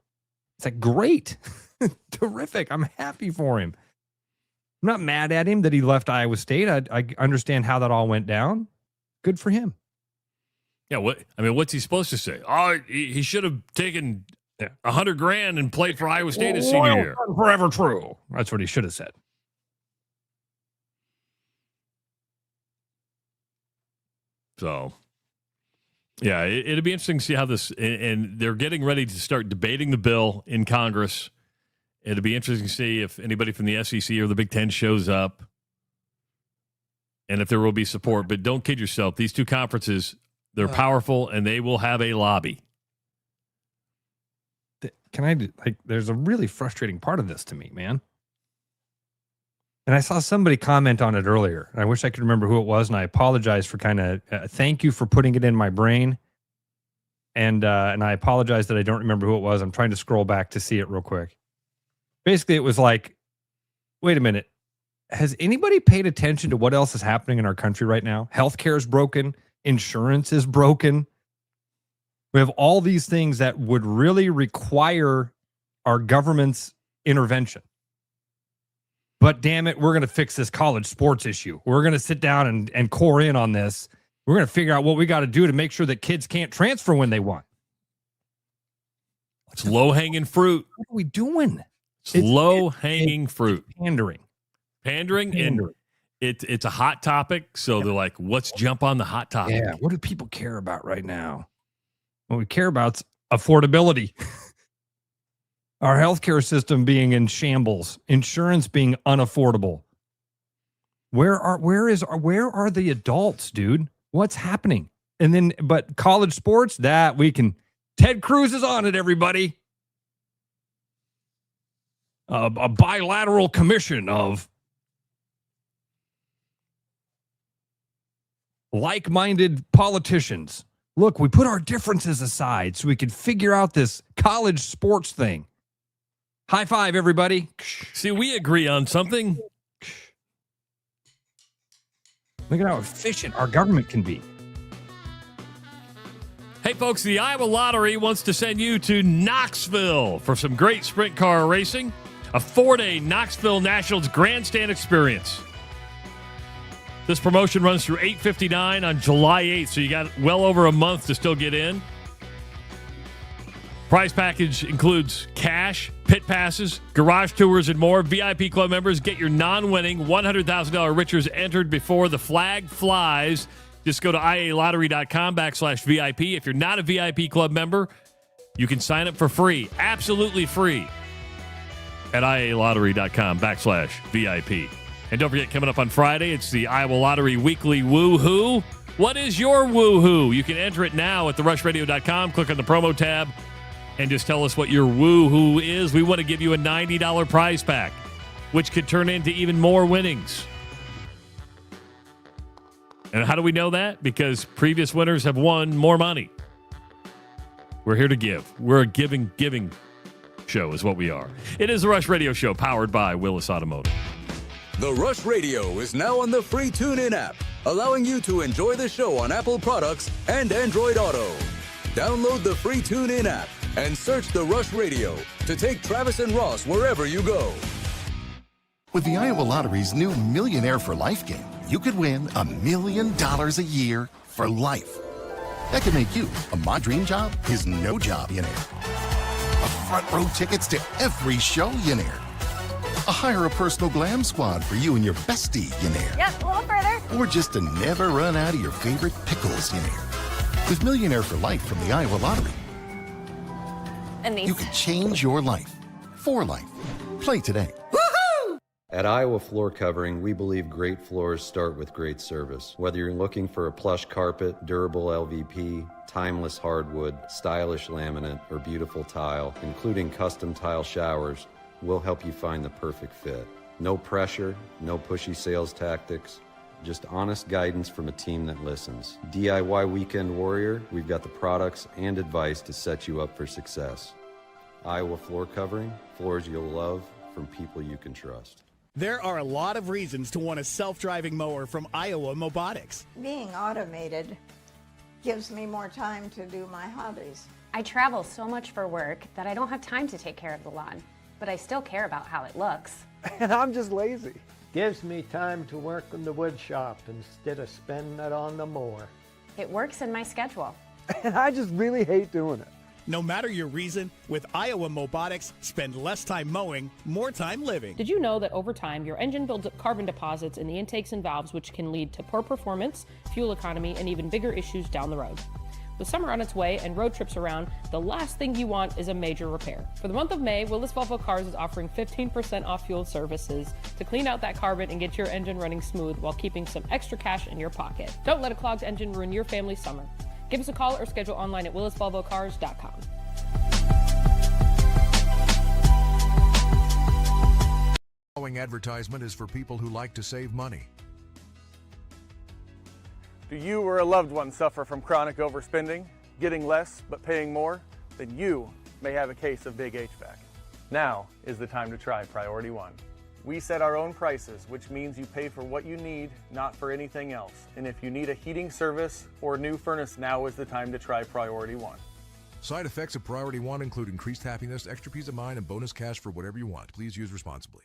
It's like, great. Terrific. I'm happy for him. I'm not mad at him that he left Iowa State. I understand how that all went down. Good for him. Yeah, what's he supposed to say? Oh, he should have taken $100,000 and played for Iowa State his senior year. Forever true. That's what he should have said. So, yeah, it'll be interesting to see how this, and they're getting ready to start debating the bill in Congress. It'll be interesting to see if anybody from the SEC or the Big Ten shows up and if there will be support. But don't kid yourself. These two conferences, they're powerful, and they will have a lobby. There's a really frustrating part of this to me, man. And I saw somebody comment on it earlier. And I wish I could remember who it was, and I apologize for thank you for putting it in my brain. And I apologize that I don't remember who it was. I'm trying to scroll back to see it real quick. Basically, it was like, wait a minute. Has anybody paid attention to what else is happening in our country right now? Healthcare is broken. Insurance is broken. We have all these things that would really require our government's intervention. But damn it, we're going to fix this college sports issue. We're going to sit down and core in on this. We're going to figure out what we got to do to make sure that kids can't transfer when they want. It's low-hanging fruit. What are we doing? It's low-hanging fruit. Pandering. And it's a hot topic, so they're like, let's jump on the hot topic. Yeah, what do people care about right now? What we care about is affordability. Our healthcare system being in shambles, insurance being unaffordable. Where are the adults, dude? What's happening? And then, but college sports, that we can. Ted Cruz is on it, everybody. A bilateral commission of like-minded politicians. Look, we put our differences aside so we could figure out this college sports thing. High five, everybody. See, we agree on something. Look at how efficient our government can be. Hey, folks, the Iowa Lottery wants to send you to Knoxville for some great sprint car racing. A 4-day Knoxville Nationals grandstand experience. This promotion runs through 8/59 on July 8th, so you got well over a month to still get in. Prize package includes cash, pit passes, garage tours, and more. VIP club members get your non-winning $100,000 Richards entered before the flag flies. Just go to ialottery.com/VIP. If you're not a VIP club member, you can sign up for free, absolutely free, at ialottery.com/VIP. And don't forget, coming up on Friday, it's the Iowa Lottery Weekly Woohoo. What is your woohoo? You can enter it now at therushladio.com. Click on the promo tab and just tell us what your woohoo is. We want to give you a $90 prize pack, which could turn into even more winnings. And how do we know that? Because previous winners have won more money. We're here to give. We're a giving show is what we are. It is the Rush Radio Show, powered by Willis Automotive. The Rush Radio is now on the free TuneIn app, allowing you to enjoy the show on Apple products and Android Auto. Download the free TuneIn app and search The Rush Radio to take Travis and Ross wherever you go. With the Iowa Lottery's new Millionaire for Life game, you could win $1 million a year for life. That could make you a My Dream Job is No Job millionaire. A front row tickets to every show millionaire. A hire a personal glam squad for you and your bestie millionaire. Yep, a little further. Or just to never run out of your favorite pickles millionaire. With Millionaire for Life from the Iowa Lottery, And these. you can change your life for life. Play today. At Iowa Floor Covering, we believe great floors start with great service. Whether you're looking for a plush carpet, durable LVP, timeless hardwood, stylish laminate, or beautiful tile, including custom tile showers, we'll help you find the perfect fit. No pressure, no pushy sales tactics, just honest guidance from a team that listens. DIY Weekend Warrior, we've got the products and advice to set you up for success. Iowa Floor Covering, floors you'll love from people you can trust. There are a lot of reasons to want a self-driving mower from Iowa Mobotics. Being automated gives me more time to do my hobbies. I travel so much for work that I don't have time to take care of the lawn, but I still care about how it looks. And I'm just lazy. Gives me time to work in the wood shop instead of spending it on the mower. It works in my schedule. And I just really hate doing it. No matter your reason, with Iowa Mobotics, spend less time mowing, more time living. Did you know that over time, your engine builds up carbon deposits in the intakes and valves, which can lead to poor performance, fuel economy, and even bigger issues down the road? With summer on its way and road trips around, the last thing you want is a major repair. For the month of May, Willis Volvo Cars is offering 15% off fuel services to clean out that carbon and get your engine running smooth while keeping some extra cash in your pocket. Don't let a clogged engine ruin your family's summer. Give us a call or schedule online at willisvolvocars.com. The following advertisement is for people who like to save money. Do you or a loved one suffer from chronic overspending, getting less but paying more? Then you may have a case of big HVAC. Now is the time to try Priority One. We set our own prices, which means you pay for what you need, not for anything else. And if you need a heating service or a new furnace, now is the time to try Priority One. Side effects of Priority One include increased happiness, extra peace of mind, and bonus cash for whatever you want. Please use responsibly.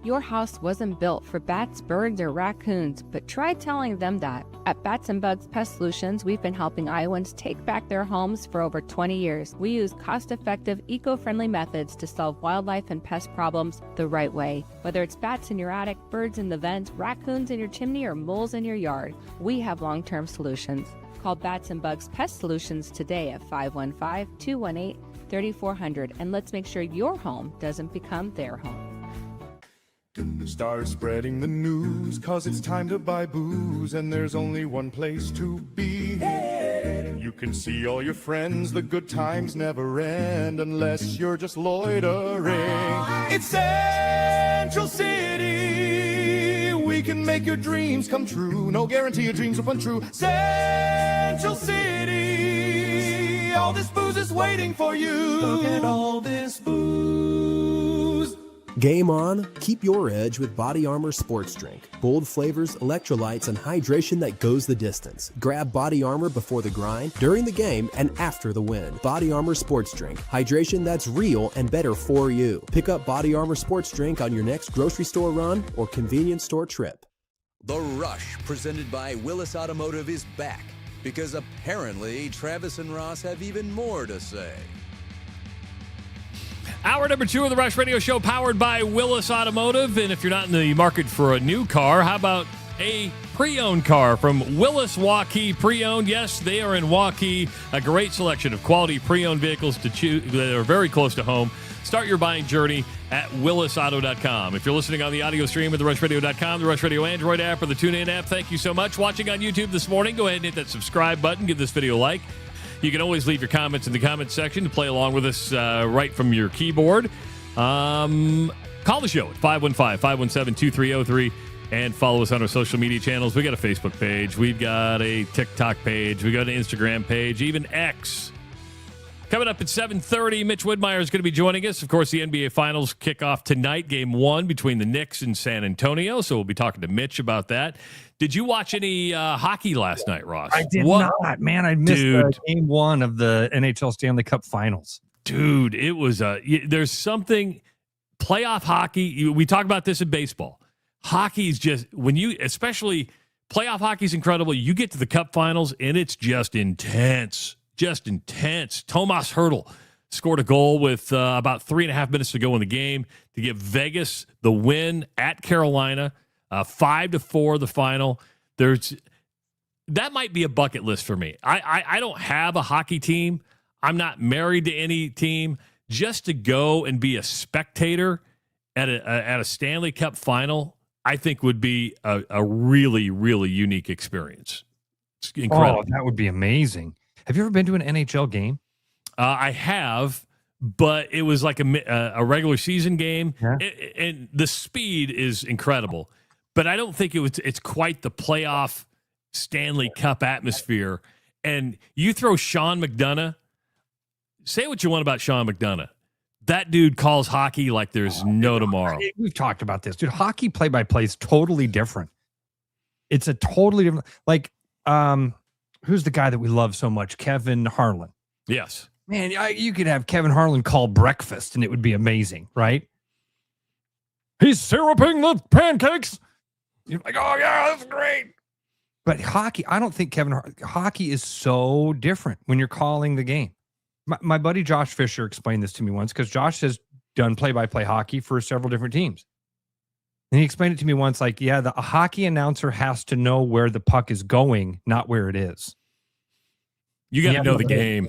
Your house wasn't built for bats, birds, or raccoons, but try telling them that. At Bats and Bugs Pest Solutions, we've been helping Iowans take back their homes for over 20 years. We use cost-effective, eco-friendly methods to solve wildlife and pest problems the right way. Whether it's bats in your attic, birds in the vents, raccoons in your chimney, or moles in your yard, we have long-term solutions. Call Bats and Bugs Pest Solutions today at 515-218-3400, and let's make sure your home doesn't become their home. Start spreading the news, 'cause it's time to buy booze, and there's only one place to be. You can see all your friends, the good times never end, unless you're just loitering. It's Central City, we can make your dreams come true. No guarantee your dreams will come true. Central City, all this booze is waiting for you. Look at all this booze. Game on, keep your edge with Body Armor Sports Drink. Bold flavors, electrolytes, and hydration that goes the distance. Grab Body Armor before the grind, during the game, and after the win. Body Armor Sports Drink. Hydration that's real and better for you. Pick up Body Armor Sports Drink on your next grocery store run or convenience store trip. The Rush, presented by Willis Automotive, is back because apparently Travis and Ross have even more to say. Hour number 2 of the Rush Radio Show, powered by Willis Automotive. And if you're not in the market for a new car, how about a pre-owned car from Willis Waukee Pre-Owned? Yes, they are in Waukee. A great selection of quality pre-owned vehicles to choose that are very close to home. Start your buying journey at willisauto.com. If you're listening on the audio stream at therushradio.com, the Rush Radio Android app, or the TuneIn app, thank you so much. Watching on YouTube this morning, go ahead and hit that subscribe button. Give this video a like. You can always leave your comments in the comments section to play along with us right from your keyboard. Call the show at 515-517-2303 and follow us on our social media channels. We got a Facebook page. We've got a TikTok page. We got an Instagram page, even X. Coming up at 7:30, Mitch Widmeier is going to be joining us. Of course, the NBA Finals kick off tonight, Game 1 between the Knicks and San Antonio. So we'll be talking to Mitch about that. Did you watch any hockey last night, Ross? I did not, man. I missed Game 1 of the NHL Stanley Cup Finals. Dude, it was there's something playoff hockey. We talk about this in baseball. Hockey's just especially playoff hockey's incredible. You get to the Cup Finals and it's just intense. Just intense. Tomas Hertl scored a goal with about 3.5 minutes to go in the game to give Vegas the win at Carolina. 5-4 the final. That might be a bucket list for me. I don't have a hockey team. I'm not married to any team. Just to go and be a spectator at a Stanley Cup final, I think would be a really, really unique experience. It's incredible. Oh, that would be amazing. Have you ever been to an NHL game? I have, but it was like a regular season game, and the speed is incredible. But I don't think it's quite the playoff Stanley Cup atmosphere. And you throw Sean McDonough, say what you want about Sean McDonough. That dude calls hockey like there's no tomorrow. We've talked about this, dude. Hockey play-by-play is totally different. It's a totally different, like, who's the guy that we love so much? Kevin Harlan. Yes. Man, you could have Kevin Harlan call breakfast and it would be amazing, right? He's syruping the pancakes. You're like, oh, yeah, that's great. But hockey, I don't think hockey is so different when you're calling the game. My buddy Josh Fisher explained this to me once because Josh has done play-by-play hockey for several different teams. And he explained it to me once like, yeah, a hockey announcer has to know where the puck is going, not where it is. You got to know the game.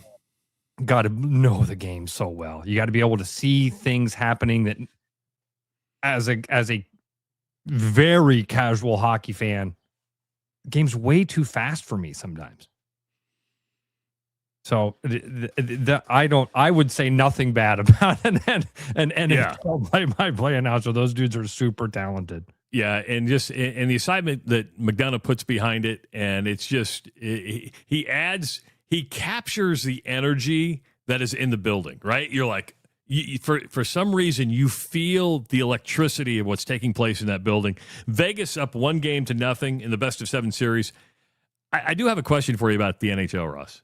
Got to know the game so well. You got to be able to see things happening that as a very casual hockey fan, the game's way too fast for me sometimes. So I would say nothing bad about an NHL play-by-play announcer. Those dudes are super talented. Yeah, and the assignment that McDonough puts behind it, and it's just he captures the energy that is in the building, right? You're like, for some reason, you feel the electricity of what's taking place in that building. Vegas up 1-0 in the best-of-7 series. I do have a question for you about the NHL, Ross.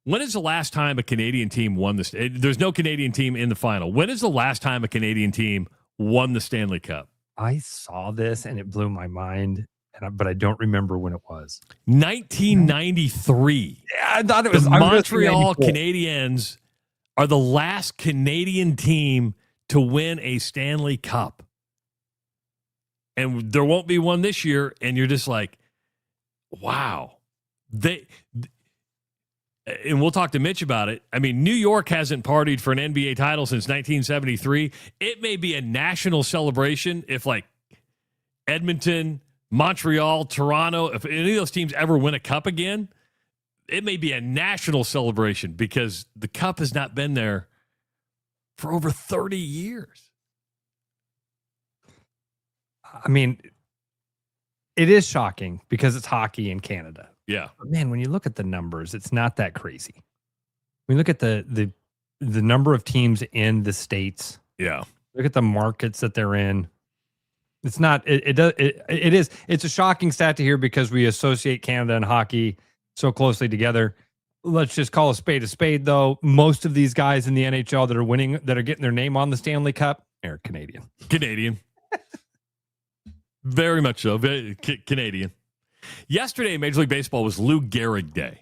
When is the last time a Canadian team won this? There's no Canadian team in the final. When is the last time a Canadian team won the Stanley Cup? I saw this and it blew my mind, but I don't remember when it was. 1993. Yeah, I thought it was the Montreal Canadiens are the last Canadian team to win a Stanley Cup. And there won't be one this year, and you're just like, wow. And we'll talk to Mitch about it. I mean, New York hasn't partied for an NBA title since 1973. It may be a national celebration if, like, Edmonton, Montreal, Toronto, if any of those teams ever win a cup again, it may be a national celebration because the cup has not been there for over 30 years. I mean, it is shocking because it's hockey in Canada. Yeah. But man, when you look at the numbers, it's not that crazy. When you look at the number of teams in the States. Yeah. Look at the markets that they're in. It's not, it's a shocking stat to hear because we associate Canada and hockey so closely together. Let's just call a spade, though. Most of these guys in the NHL that are winning, that are getting their name on the Stanley Cup, are Canadian. Very much so. Canadian. Yesterday, Major League Baseball was Lou Gehrig Day.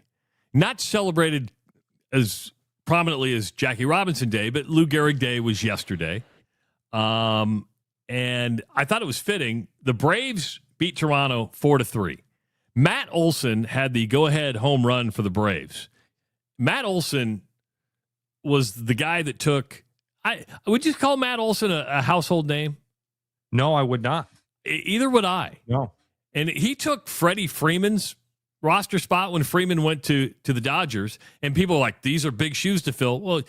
Not celebrated as prominently as Jackie Robinson Day, but Lou Gehrig Day was yesterday. And I thought it was fitting. The Braves beat Toronto 4-3. Matt Olson had the go-ahead home run for the Braves. Matt Olson was the guy that took – would you call Matt Olson a household name? No, I would not. Either would I. No. And he took Freddie Freeman's roster spot when Freeman went to the Dodgers, and people were like, these are big shoes to fill. Well,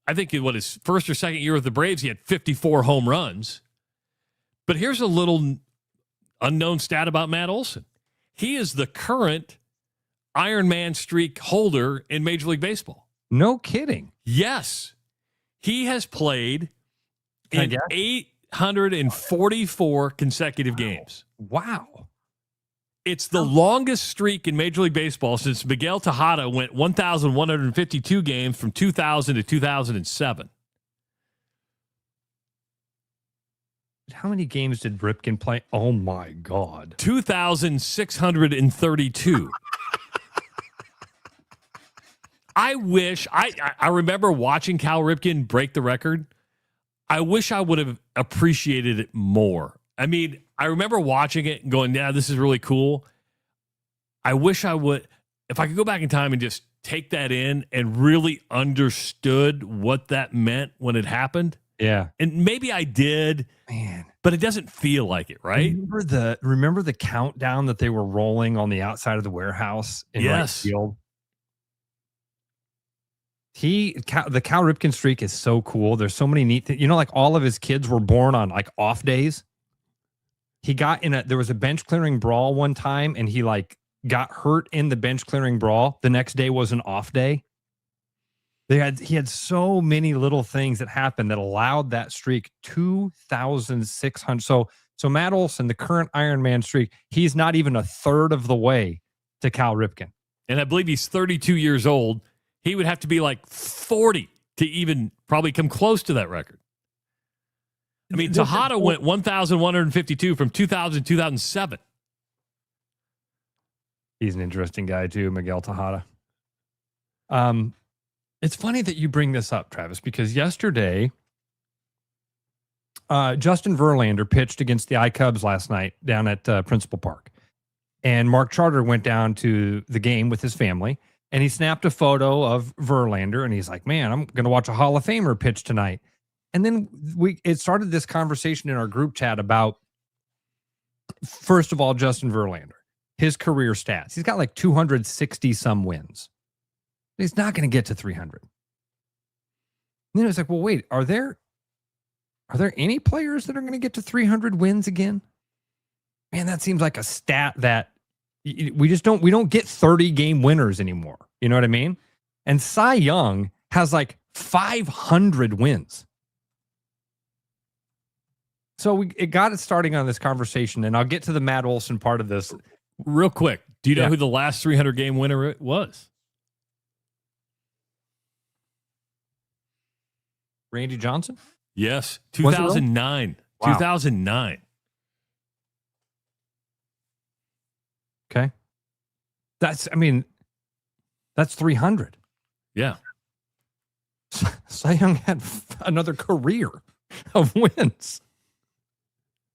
I think in his first or second year with the Braves, he had 54 home runs. But here's a little unknown stat about Matt Olson. He is the current Iron Man streak holder in Major League Baseball. No kidding. Yes. He has played in 844 consecutive games. Wow. It's the longest streak in Major League Baseball since Miguel Tejada went 1,152 games from 2000 to 2007. How many games did Ripken play? Oh, my God. 2,632. I wish, I remember watching Cal Ripken break the record. I wish I would have appreciated it more. I mean, I remember watching it and going, yeah, this is really cool. I wish I would, if I could go back in time and just take that in and really understood what that meant when it happened. Yeah. And maybe I did. Man. But it doesn't feel like it, right? Remember the countdown that they were rolling on the outside of the warehouse in right field? The Cal Ripken streak is so cool. There's so many neat things. You know, like all of his kids were born on like off days. He got there was a bench clearing brawl one time, and he like got hurt in the bench clearing brawl. The next day was an off day. He had so many little things that happened that allowed that streak 2,600. So Matt Olson, the current Iron Man streak, he's not even a third of the way to Cal Ripken. And I believe he's 32 years old. He would have to be like 40 to even probably come close to that record. I mean, Tejada went 1,152 from 2000 to 2007. He's an interesting guy too, Miguel Tejada. It's funny that you bring this up, Travis, because yesterday, Justin Verlander pitched against the iCubs last night down at Principal Park. And Mark Charter went down to the game with his family, and he snapped a photo of Verlander, and he's like, man, I'm going to watch a Hall of Famer pitch tonight. And then it started this conversation in our group chat about, first of all, Justin Verlander, his career stats. He's got like 260 some wins. He's not going to get to 300. And then it was like, well, wait, are there any players that are going to get to 300 wins again? Man, that seems like a stat that we don't get 30 game winners anymore. You know what I mean? And Cy Young has like 500 wins. So it got it starting on this conversation, and I'll get to the Matt Olson part of this real quick. Do you know who the last 300 game winner was? Randy Johnson? Yes, 2009. Wow. 2009. Okay. That's 300. Yeah. Cy Young had another career of wins.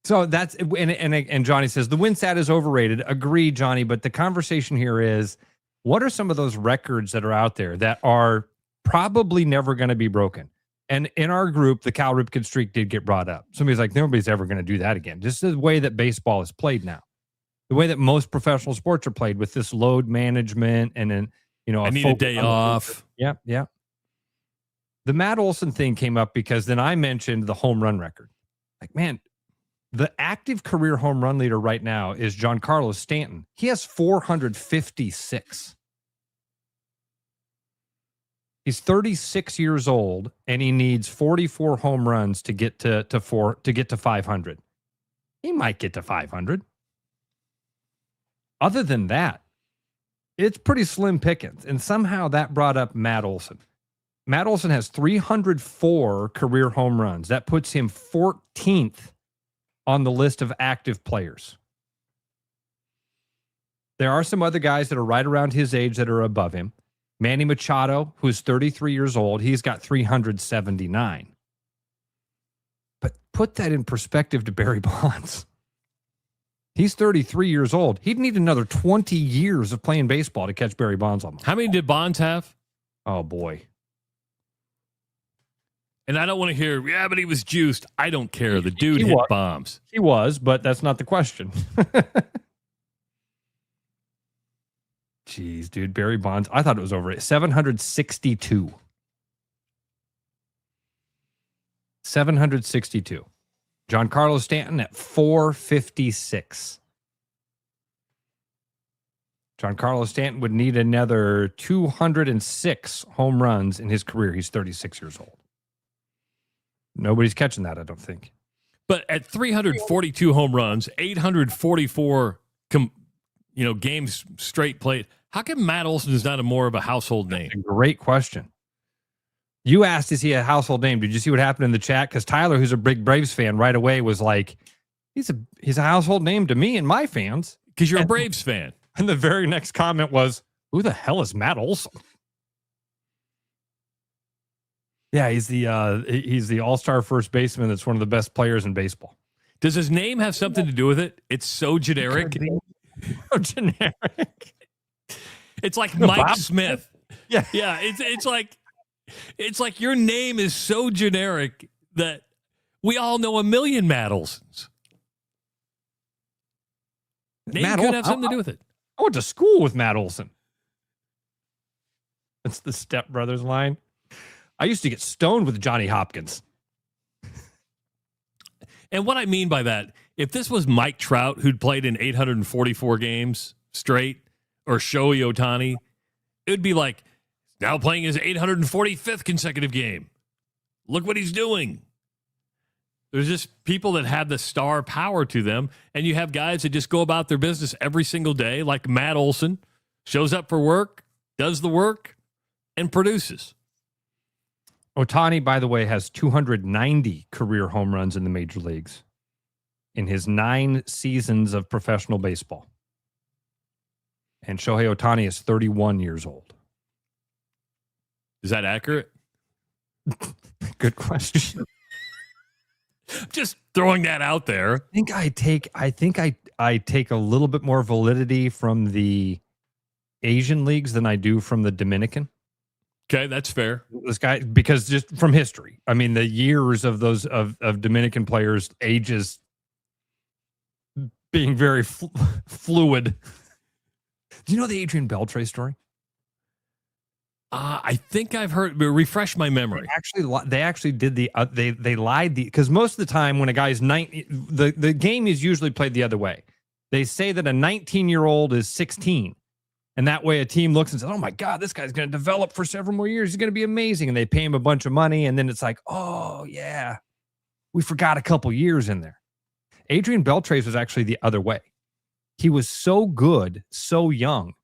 So that's, and Johnny says, the win stat is overrated. Agree, Johnny, but the conversation here is, what are some of those records that are out there that are probably never going to be broken? And in our group, the Cal Ripken streak did get brought up. Somebody's like, nobody's ever going to do that again. Just the way that baseball is played now. The way that most professional sports are played with this load management and then, I need a day off. Yeah, yeah. The Matt Olson thing came up because then I mentioned the home run record. Like, man, the active career home run leader right now is Giancarlo Stanton. He has 456. He's 36 years old, and he needs 44 home runs to get to 500. He might get to 500. Other than that, it's pretty slim pickings, and somehow that brought up Matt Olson. Matt Olson has 304 career home runs. That puts him 14th on the list of active players. There are some other guys that are right around his age that are above him. Manny Machado, who's 33 years old, he's got 379. But put that in perspective to Barry Bonds. He's 33 years old. He'd need another 20 years of playing baseball to catch Barry Bonds almost. How many did Bonds have? Oh, boy. And I don't want to hear, yeah, but he was juiced. I don't care. The dude hit bombs. He was, but that's not the question. Jeez, dude, Barry Bonds. I thought it was over 762. 762. Giancarlo Stanton at 456. Giancarlo Stanton would need another 206 home runs in his career. He's 36 years old. Nobody's catching that, I don't think. But at 342 home runs, 844 games straight played, how come Matt Olson is not more of a household name? That's a great question. You asked, is he a household name? Did you see what happened in the chat? Because Tyler, who's a big Braves fan, right away was like, he's a household name to me and my fans. Because you're a Braves fan. And the very next comment was, who the hell is Matt Olson? Yeah, he's the all-star first baseman that's one of the best players in baseball. Does his name have something to do with it? It's so generic. So generic. It's like Mike Bob Smith. Yeah. Yeah, it's like your name is so generic that we all know a million Matt Olsons. Name could have something to do with it. I went to school with Matt Olson. That's the Step Brothers line. I used to get stoned with Johnny Hopkins. And what I mean by that, if this was Mike Trout, who'd played in 844 games straight, or Shohei Ohtani, it would be like, now playing his 845th consecutive game. Look what he's doing. There's just people that have the star power to them, and you have guys that just go about their business every single day, like Matt Olson, shows up for work, does the work, and produces. Ohtani, by the way, has 290 career home runs in the major leagues in his 9 seasons of professional baseball. And Shohei Ohtani is 31 years old. Is that accurate? Good question. Just throwing that out there. I think I take a little bit more validity from the Asian leagues than I do from the Dominican. Okay, that's fair. This guy, because just from history, I mean, the years of those of Dominican players' ages being very fluid. Do you know the Adrian Beltre story? I think I've heard. Refresh my memory. They actually did they lied because most of the time when a guy's 19, the game is usually played the other way. They say that a 19-year-old is 16. And that way a team looks and says, oh, my God, this guy's going to develop for several more years. He's going to be amazing. And they pay him a bunch of money. And then it's like, oh, yeah, we forgot a couple years in there. Adrian Beltre was actually the other way. He was so good, so young,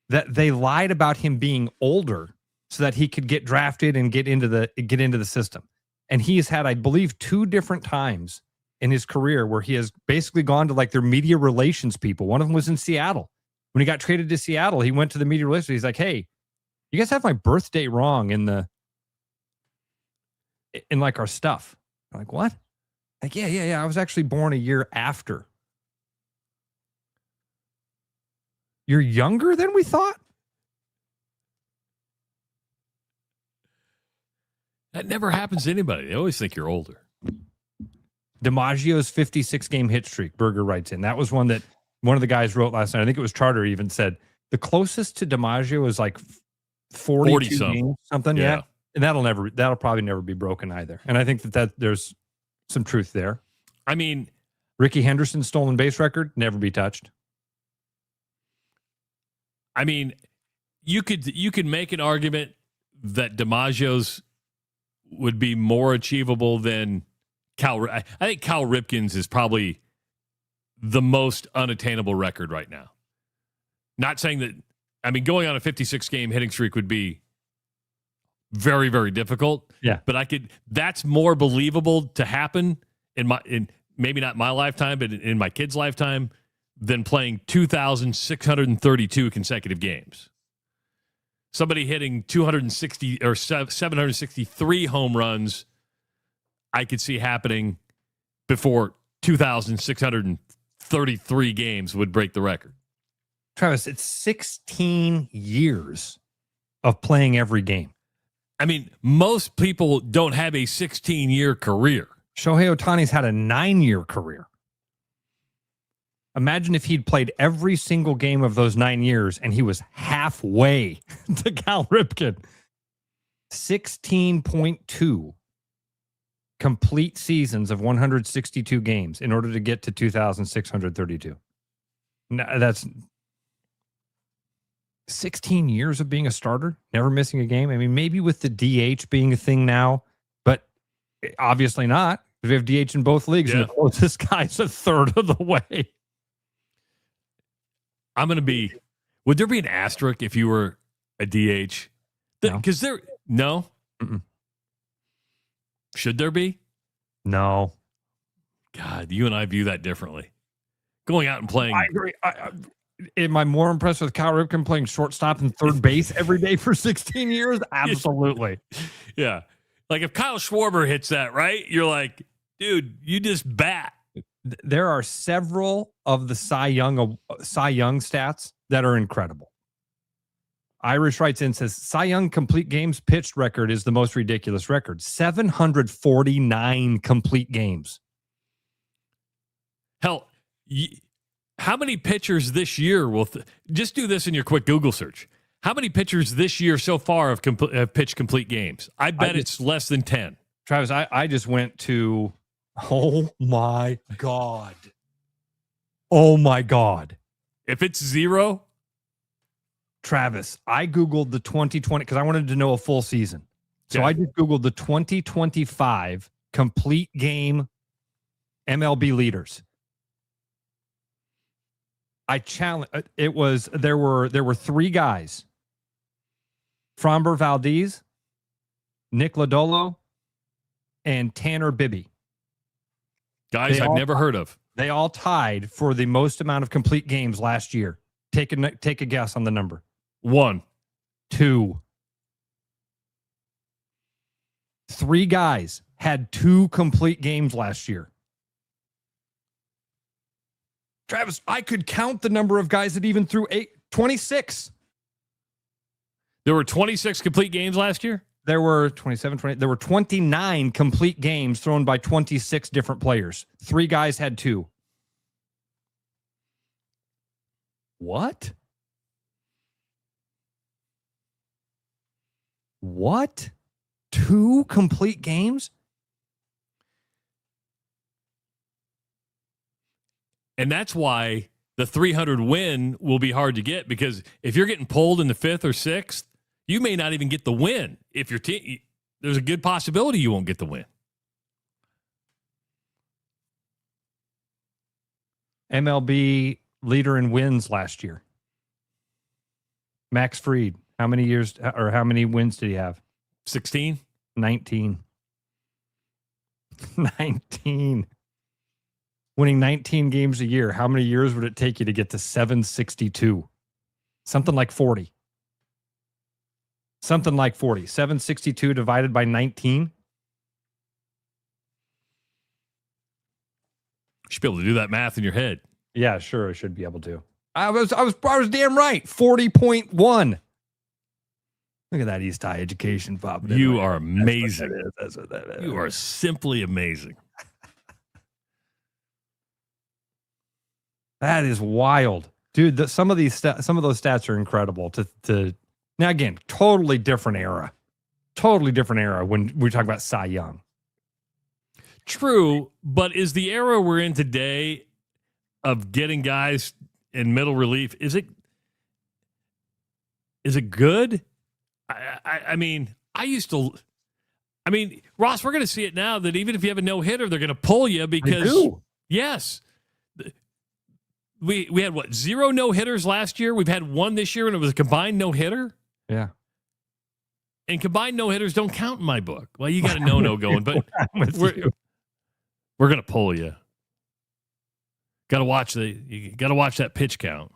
that they lied about him being older so that he could get drafted and get into the system. And he has had, I believe, 2 different times in his career where he has basically gone to like their media relations people. One of them was in Seattle. When he got traded to Seattle, he went to the media relations. He's like, hey, you guys have my birthday wrong in like our stuff. I'm like, what? Like, yeah. I was actually born a year after. You're younger than we thought? That never happens to anybody. They always think you're older. DiMaggio's 56-game hit streak, Berger writes in. That was one that one of the guys wrote last night. I think it was Charter even said the closest to DiMaggio is like 40 something. Yeah. And that'll probably never be broken either. And I think that there's some truth there. I mean, Ricky Henderson's stolen base record, never be touched. I mean, you could make an argument that DiMaggio's would be more achievable than Cal. I think Cal Ripken's is probably the most unattainable record right now. Not saying that, I mean, going on a 56-game hitting streak would be very, very difficult. Yeah. But that's more believable to happen in maybe not my lifetime, but in my kid's lifetime than playing 2,632 consecutive games. somebody hitting 260 or 763 home runs, I could see happening before 2,633 games would break the record. Travis, it's 16 years of playing every game. I mean, most people don't have a 16-year career. Shohei Ohtani's had a 9-year career. Imagine if he'd played every single game of those 9 years and he was halfway to Cal Ripken. 16.2 complete seasons of 162 games in order to get to 2,632. No, that's 16 years of being a starter, never missing a game. I mean, maybe with the DH being a thing now, but obviously not. We have DH in both leagues, and the closest guy's a third of the way. Would there be an asterisk if you were a DH? Because no? Mm-mm. Should there be? No. God, you and I view that differently. Going out and playing. I agree. Am I more impressed with Cal Ripken playing shortstop and third base every day for 16 years? Absolutely. Yeah. Like if Kyle Schwarber hits that, right? You're like, dude, you just bat. There are several of the Cy Young stats that are incredible. Irish writes in, says, Cy Young complete games pitched record is the most ridiculous record. 749 complete games. Hell, how many pitchers this year will just do this in your quick Google search? How many pitchers this year so far have pitched complete games? I bet it's less than 10. Travis, I just went to, oh my God. Oh my God. If it's 0, Travis, I Googled the 2020 because I wanted to know a full season. So Yeah. I just Googled the 2025 complete game MLB leaders. I challenge there were 3 guys. Framber Valdez, Nick Lodolo, and Tanner Bibby. Guys I've never heard of. They all tied for the most amount of complete games last year. Take a guess on the number. 1. 2. 3 guys had 2 complete games last year. Travis, I could count the number of guys that even threw 26. There were 26 complete games last year? There were 27, 20. There were 29 complete games thrown by 26 different players. 3 guys had 2. What? What? 2 complete games? And that's why the 300 win will be hard to get, because if you're getting pulled in the 5th or 6th, you may not even get the win. If your team, there's a good possibility you won't get the win. MLB leader in wins last year. Max Fried. How many wins did he have? 16? 19. 19. Winning 19 games a year. How many years would it take you to get to 762? Something like 40. Something like 40. 762 divided by 19. You should be able to do that math in your head. Yeah, sure, I should be able to. I was damn right. 40.1. Look at that East High education popping in. You are amazing. That's what that is. You are simply amazing. That is wild, dude. Some of those stats are incredible. To now again, totally different era when we talk about Cy Young. True, but is the era we're in today of getting guys in middle relief, is it good? I mean, Ross, we're going to see it now that even if you have a no-hitter, they're going to pull you because, yes, we had, 0 no-hitters last year? We've had 1 this year, and it was a combined no-hitter? Yeah. And combined no-hitters don't count in my book. Well, you got a no-no going, but we're going to pull you. You got to watch that pitch count.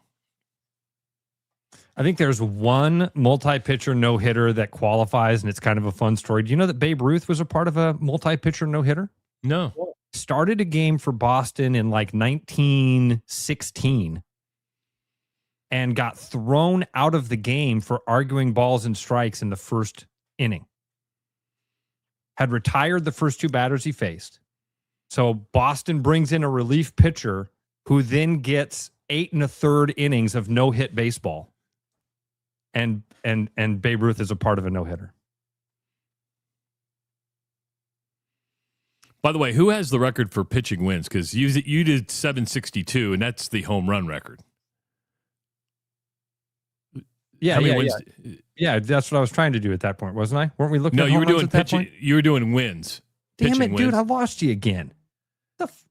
I think there's one multi-pitcher no-hitter that qualifies, and it's kind of a fun story. Do you know that Babe Ruth was a part of a multi-pitcher no-hitter? No. Started a game for Boston in like 1916 and got thrown out of the game for arguing balls and strikes in the first inning. Had retired the first two batters he faced. So Boston brings in a relief pitcher who then gets 8 1/3 innings of no-hit baseball. And Babe Ruth is a part of a no-hitter. By the way, who has the record for pitching wins? Because you did 762, and that's the home run record. Yeah, that's what I was trying to do at that point, wasn't I? Weren't we looking? No, at you were home runs doing at that pitching. point? You were doing wins. Damn it, wins. dude! I lost you again.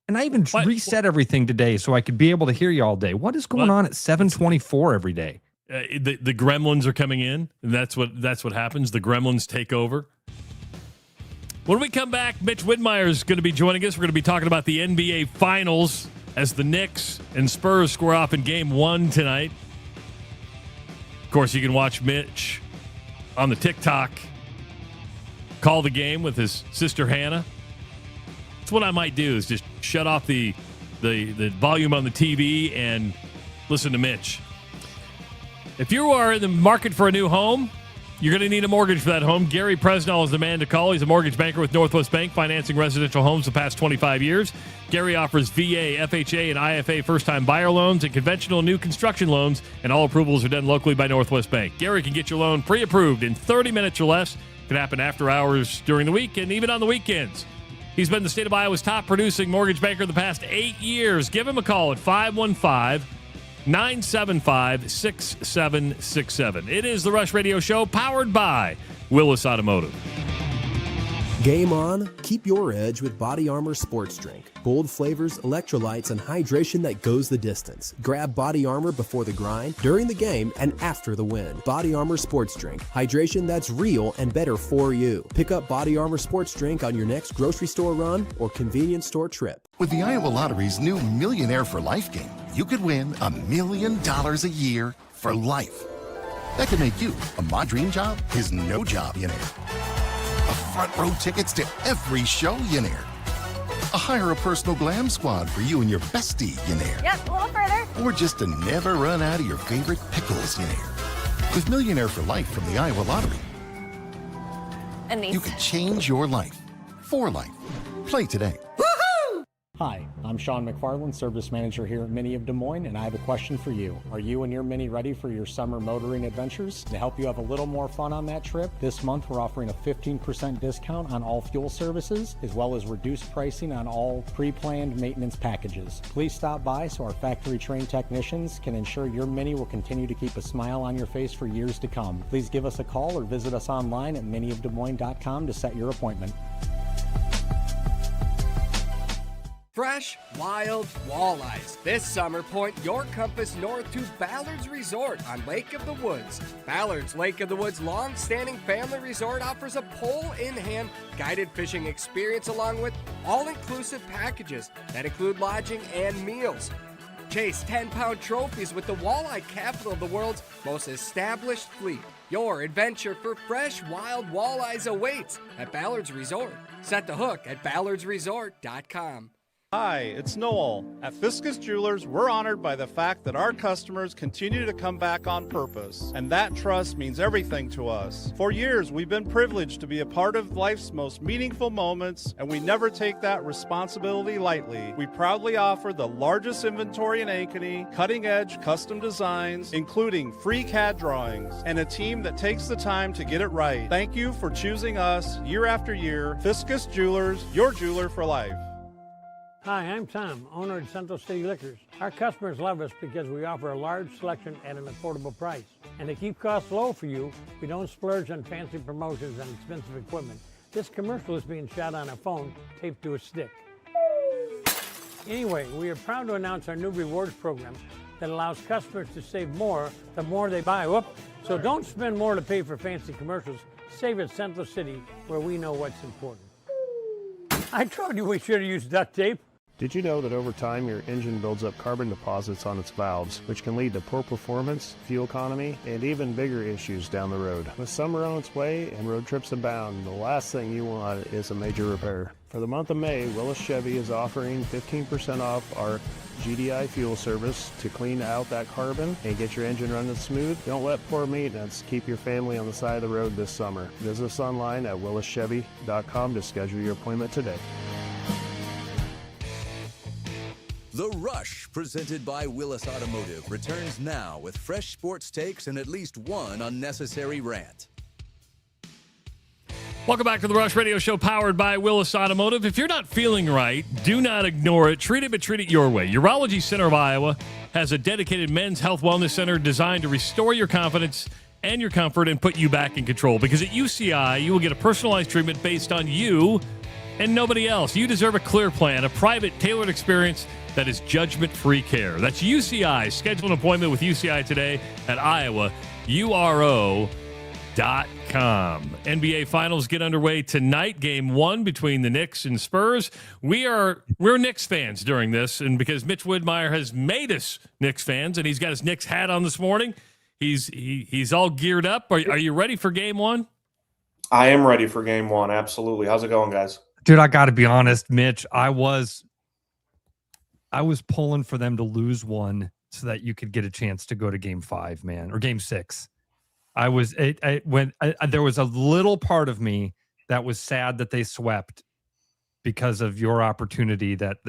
And I even reset everything today so I could be able to hear you all day. What is going on at 7:24 every day? The gremlins are coming in, and that's what happens. The gremlins take over. When we come back, Mitch Widmeier is going to be joining us. We're going to be talking about the NBA Finals as the Knicks and Spurs square off in Game 1 tonight. Of course, you can watch Mitch on the TikTok call the game with his sister Hannah. That's what I might do, is just shut off the volume on the TV and listen to Mitch. If you are in the market for a new home, you're going to need a mortgage for that home. Gary Presnell is the man to call. He's a mortgage banker with Northwest Bank, financing residential homes the past 25 years. Gary offers VA, FHA, and IFA first-time buyer loans and conventional new construction loans, and all approvals are done locally by Northwest Bank. Gary can get your loan pre-approved in 30 minutes or less. It can happen after hours during the week and even on the weekends. He's been the state of Iowa's top producing mortgage banker the past 8 years. Give him a call at 515-975-6767. It is the Rush Radio Show, powered by Willis Automotive. Game on, keep your edge with Body Armor Sports Drink. Bold flavors, electrolytes, and hydration that goes the distance. Grab Body Armor before the grind, during the game, and after the win. Body Armor Sports Drink. Hydration that's real and better for you. Pick up Body Armor Sports Drink on your next grocery store run or convenience store trip. With the Iowa Lottery's new Millionaire for Life game, you could win $1 million a year for life. That could make you a My Dream Job is No Job-ionaire. A front row tickets to every show-yonaire. A hire a personal glam squad for you and your bestie-yonaire. Yep, a little further. Or just to never run out of your favorite pickles-yonaire. With Millionaire for Life from the Iowa Lottery, And these. you could change your life for life. Play today. Hi, I'm Sean McFarland, Service Manager here at Mini of Des Moines, and I have a question for you. Are you and your Mini ready for your summer motoring adventures? To help you have a little more fun on that trip, this month we're offering a 15% discount on all fuel services, as well as reduced pricing on all pre-planned maintenance packages. Please stop by so our factory-trained technicians can ensure your Mini will continue to keep a smile on your face for years to come. Please give us a call or visit us online at miniofdesmoines.com to set your appointment. Fresh, wild walleyes. This summer, point your compass north to Ballard's Resort on Lake of the Woods. Ballard's Lake of the Woods long-standing family resort offers a pole-in-hand guided fishing experience along with all-inclusive packages that include lodging and meals. Chase 10-pound trophies with the walleye capital of the world's most established fleet. Your adventure for fresh, wild walleyes awaits at Ballard's Resort. Set the hook at ballardsresort.com. Hi, it's Noel. At Fiscus Jewelers, we're honored by the fact that our customers continue to come back on purpose, and that trust means everything to us. For years, we've been privileged to be a part of life's most meaningful moments, and we never take that responsibility lightly. We proudly offer the largest inventory in Ankeny, cutting-edge custom designs, including free CAD drawings, and a team that takes the time to get it right. Thank you for choosing us year after year. Fiscus Jewelers, your jeweler for life. Hi, I'm Tom, owner of Central City Liquors. Our customers love us because we offer a large selection at an affordable price. And to keep costs low for you, we don't splurge on fancy promotions and expensive equipment. This commercial is being shot on a phone taped to a stick. Anyway, we are proud to announce our new rewards program that allows customers to save more the more they buy. So don't spend more to pay for fancy commercials. Save at Central City, where we know what's important. I told you we should have used duct tape. Did you know that over time your engine builds up carbon deposits on its valves, which can lead to poor performance, fuel economy, and even bigger issues down the road? With summer on its way and road trips abound, the last thing you want is a major repair. For the month of May, Willis Chevy is offering 15% off our GDI fuel service to clean out that carbon and get your engine running smooth. Don't let poor maintenance keep your family on the side of the road this summer. Visit us online at willischevy.com to schedule your appointment today. The Rush, presented by Willis Automotive, returns now with fresh sports takes and at least one unnecessary rant. Welcome back to the Rush Radio Show, powered by Willis Automotive. If you're not feeling right, do not ignore it. Treat it, but treat it your way. Urology Center of Iowa has a dedicated men's health wellness center designed to restore your confidence and your comfort and put you back in control. Because at UCI, you will get a personalized treatment based on you and nobody else. You deserve a clear plan, a private, tailored experience that is judgment-free care. That's UCI. Schedule an appointment with UCI today at IowaURO.com. NBA Finals get underway tonight. Game 1 between the Knicks and Spurs. We're Knicks fans during this, and because Mitch Widmeier has made us Knicks fans, and he's got his Knicks hat on this morning, he's all geared up. Are you ready for Game 1? I am ready for Game 1. Absolutely. How's it going, guys? Dude, I got to be honest, Mitch. I was pulling for them to lose one so that you could get a chance to go to Game 5, man, or Game 6. There was a little part of me that was sad that they swept because of your opportunity that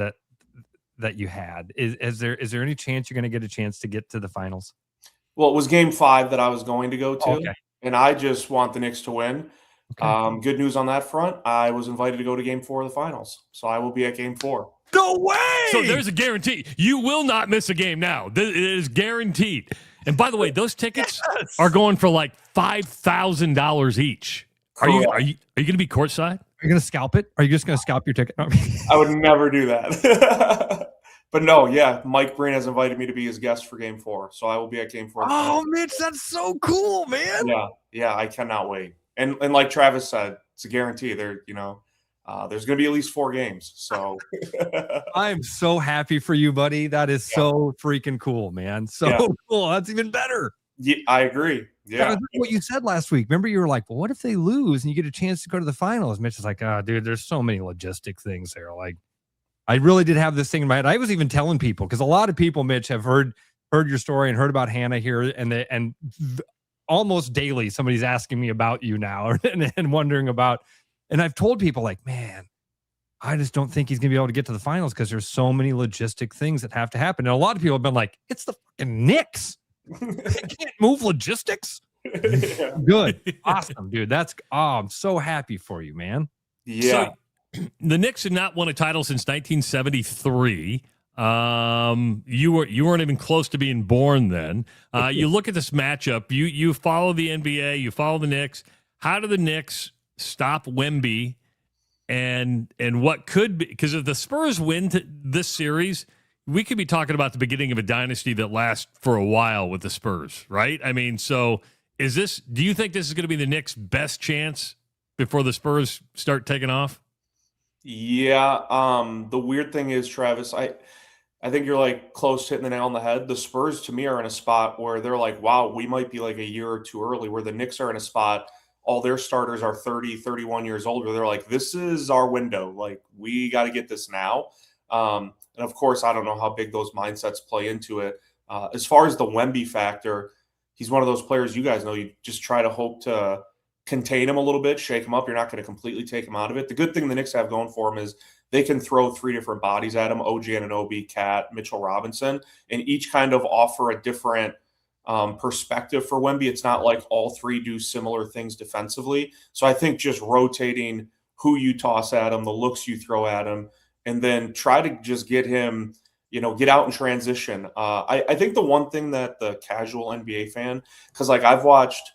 you had. Is there any chance you're going to get a chance to get to the finals? Well, it was Game 5 that I was going to go to, okay. And I just want the Knicks to win. Okay. Good news on that front. I was invited to go to Game 4 of the finals, so I will be at Game 4. No way! So there's a guarantee. You will not miss a game now. It is guaranteed. And by the way, those tickets are going for like $5,000 each. Are you going to be courtside? Are you going to scalp it? Are you just going to scalp your ticket? I would never do that. But no, yeah, Mike Breen has invited me to be his guest for Game 4, so I will be at Game 4. Oh, Mitch, that's so cool, man. Yeah, I cannot wait. And like Travis said, it's a guarantee. There's going to be at least 4 games. So I'm so happy for you, buddy. That is so freaking cool, man. So cool. That's even better. Yeah, I agree. Yeah. That was what you said last week. Remember, you were like, well, what if they lose and you get a chance to go to the finals? Mitch is like, dude, there's so many logistic things there. Like, I really did have this thing in my head. I was even telling people, because a lot of people, Mitch, have heard your story and heard about Hannah here, and almost daily somebody's asking me about you now and wondering about. And I've told people, like, man, I just don't think he's going to be able to get to the finals because there's so many logistic things that have to happen. And a lot of people have been like, it's the fucking Knicks. They can't move logistics. Yeah. Good. Awesome, dude. I'm so happy for you, man. Yeah. So, the Knicks had not won a title since 1973. You weren't even close to being born then. You look at this matchup. You follow the NBA. You follow the Knicks. How do the Knicks stop Wemby and what could be, because if the Spurs win this series, we could be talking about the beginning of a dynasty that lasts for a while with the Spurs, right? I mean, so do you think this is going to be the Knicks' best chance before the Spurs start taking off? Yeah. The weird thing is, Travis, I think you're like close to hitting the nail on the head. The Spurs, to me, are in a spot where they're like, wow, we might be like a year or two early, where the Knicks are in a spot, all their starters are 30, 31 years older. They're like, this is our window. Like, we got to get this now. And of course, I don't know how big those mindsets play into it. As far as the Wemby factor, he's one of those players, you guys know, you just try to hope to contain him a little bit, shake him up. You're not going to completely take him out of it. The good thing the Knicks have going for him is they can throw 3 different bodies at him: OG Anunoby, Cat, Mitchell Robinson, and each kind of offer a different perspective for Wemby. It's not like all 3 do similar things defensively. So I think just rotating who you toss at him, the looks you throw at him, and then try to just get him, get out in transition. I think the one thing that the casual NBA fan, because like I've watched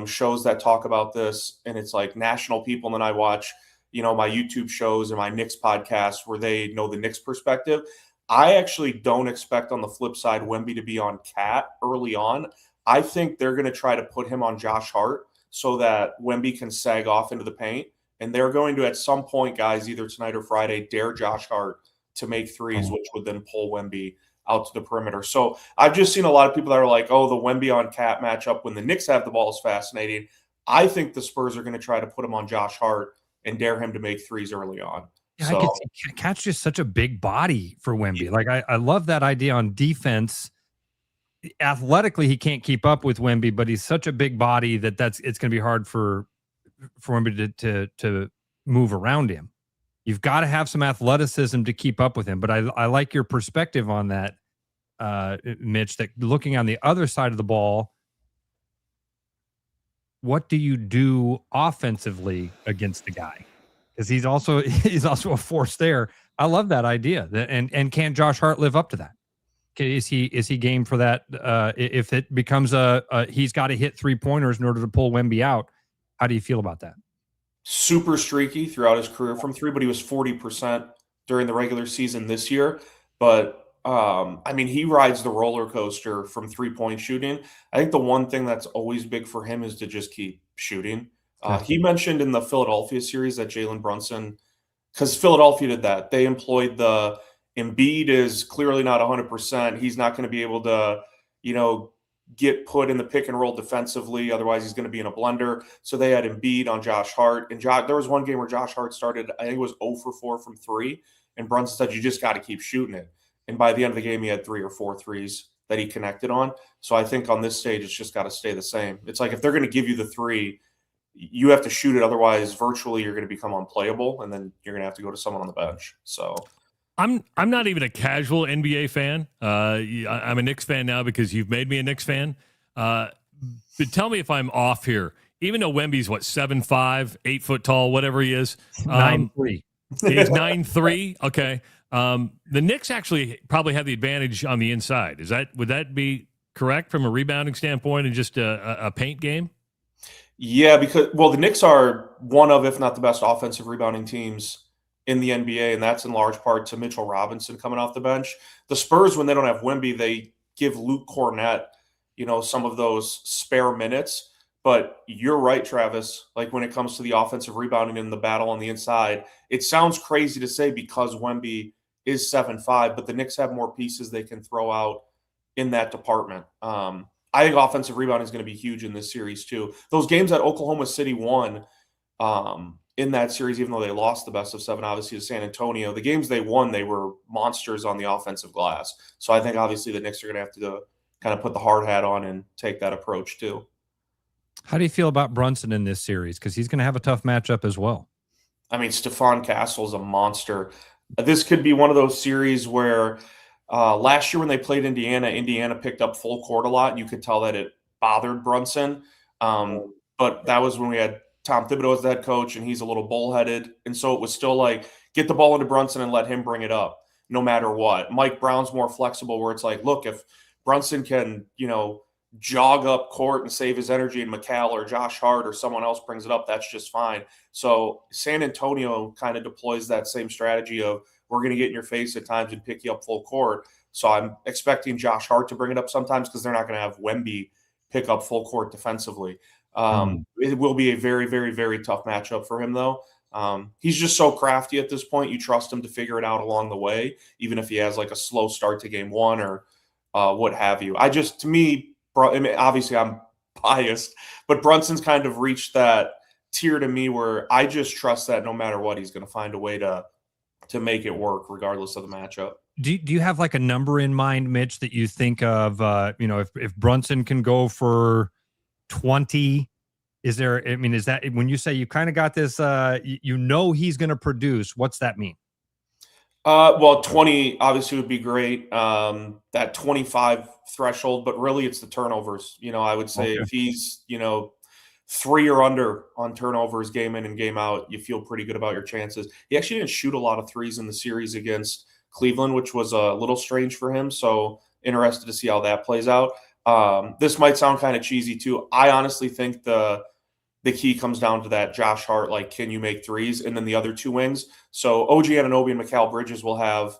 shows that talk about this, and it's like national people, and then I watch, my YouTube shows and my Knicks podcasts where they know the Knicks perspective. I actually don't expect on the flip side Wemby to be on Cat early on. I think they're going to try to put him on Josh Hart so that Wemby can sag off into the paint. And they're going to, at some point, guys, either tonight or Friday, dare Josh Hart to make threes, which would then pull Wemby out to the perimeter. So I've just seen a lot of people that are like, oh, the Wemby on Cat matchup when the Knicks have the ball is fascinating. I think the Spurs are going to try to put him on Josh Hart and dare him to make threes early on. Yeah, so, I can see Cat's just such a big body for Wemby. Like I love that idea on defense. Athletically, he can't keep up with Wemby, but he's such a big body that it's going to be hard for Wemby to move around him. You've got to have some athleticism to keep up with him. But I like your perspective on that, Mitch, that looking on the other side of the ball, what do you do offensively against the guy? Because he's also a force there. I love that idea. And can Josh Hart live up to that? Is he game for that? If it becomes he's got to hit 3-pointers in order to pull Wemby out, how do you feel about that? Super streaky throughout his career from three, but he was 40% during the regular season this year. But I mean, he rides the roller coaster from 3-point shooting. I think the one thing that's always big for him is to just keep shooting. He mentioned in the Philadelphia series that Jalen Brunson, because Philadelphia did that, they employed the Embiid is clearly not 100%. He's not going to be able to, get put in the pick and roll defensively. Otherwise, he's going to be in a blender. So they had Embiid on Josh Hart. And there was one game where Josh Hart started, I think it was 0 for 4 from 3. And Brunson said, you just got to keep shooting it. And by the end of the game, he had 3 or 4 threes that he connected on. So I think on this stage, it's just got to stay the same. It's like if they're going to give you the 3, you have to shoot it. Otherwise, virtually, you're going to become unplayable. And then you're going to have to go to someone on the bench. So I'm not even a casual NBA fan. I'm a Knicks fan now because you've made me a Knicks fan. But tell me if I'm off here. Even though Wemby's 7'5", 8 foot tall, whatever he is, 9'3". He's 9'3". Okay. The Knicks actually probably have the advantage on the inside. Would that be correct from a rebounding standpoint and just a paint game? Yeah, because the Knicks are one of, if not the best offensive rebounding teams in the NBA, and that's in large part to Mitchell Robinson coming off the bench. The Spurs, when they don't have Wemby, they give Luke Cornett, some of those spare minutes. But you're right, Travis. Like when it comes to the offensive rebounding and the battle on the inside, it sounds crazy to say because Wemby is 7'5", but the Knicks have more pieces they can throw out in that department. I think offensive rebounding is going to be huge in this series too. Those games that Oklahoma City won, in that series, even though they lost the best of 7, obviously, to San Antonio, the games they won, they were monsters on the offensive glass. So I think, obviously, the Knicks are going to have to kind of put the hard hat on and take that approach, too. How do you feel about Brunson in this series? Because he's going to have a tough matchup as well. I mean, Stephon Castle is a monster. This could be one of those series where last year when they played Indiana picked up full court a lot, and you could tell that it bothered Brunson. But that was when we had Tom Thibodeau as the head coach, and he's a little bullheaded. And so it was still like, get the ball into Brunson and let him bring it up no matter what. Mike Brown's more flexible where it's like, look, if Brunson can, jog up court and save his energy and McCall or Josh Hart or someone else brings it up, that's just fine. So San Antonio kind of deploys that same strategy of we're going to get in your face at times and pick you up full court. So I'm expecting Josh Hart to bring it up sometimes because they're not going to have Wemby pick up full court defensively. It will be a very, very, very tough matchup for him, though. He's just so crafty at this point. You trust him to figure it out along the way, even if he has like a slow start to game one or what have you. To me, obviously I'm biased, but Brunson's kind of reached that tier to me where I just trust that no matter what, he's going to find a way to make it work regardless of the matchup. Do you have like a number in mind, Mitch, that you think of, if Brunson can go for 20, is that when you say you kind of got this, he's going to produce, what's that mean? 20 obviously would be great. That 25 threshold, but really it's the turnovers. I would say if he's, 3 or under on turnovers game in and game out, you feel pretty good about your chances. He actually didn't shoot a lot of threes in the series against Cleveland, which was a little strange for him. So interested to see how that plays out. This might sound kind of cheesy too. I honestly think the key comes down to that Josh Hart, like, can you make threes? And then the other two wings. So OG Anunoby and Mikal Bridges will have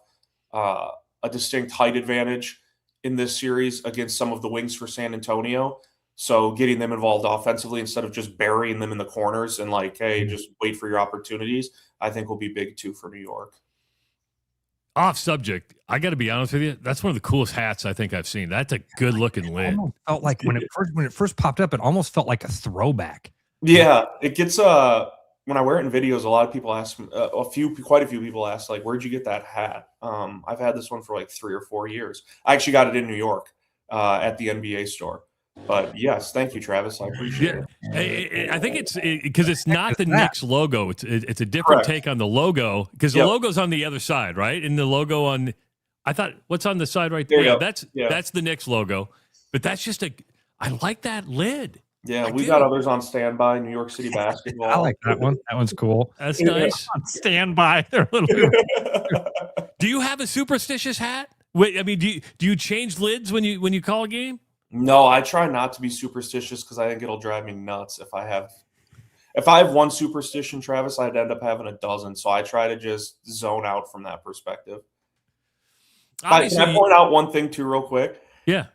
a distinct height advantage in this series against some of the wings for San Antonio. So getting them involved offensively instead of just burying them in the corners and like, hey, just wait for your opportunities, I think will be big too for New York. Off subject, I got to be honest with you. That's one of the coolest hats I think I've seen. That's a good looking lid. Almost felt like when it first popped up, it almost felt like a throwback. Yeah, it gets when I wear it in videos, a lot of people ask me, quite a few people ask, like, where'd you get that hat? I've had this one for like 3 or 4 years. I actually got it in New York at the NBA store. But yes, thank you, Travis. I appreciate it. I think it's because it's not the Knicks logo. It's a different take on the logo because the logo's on the other side, right? And the logo on, I thought, what's on the side right there? Yeah, that's the Knicks logo. But that's just I like that lid. Yeah, we've got others on standby. New York City basketball. I like that one. That one's cool. That's nice. On standby. They're literally. Do you have a superstitious hat? Wait, I mean, do you change lids when you call a game? No, I try not to be superstitious because I think it'll drive me nuts if I have one superstition, Travis, I'd end up having a dozen. So I try to just zone out from that perspective. Can I point out one thing too, real quick? Yeah.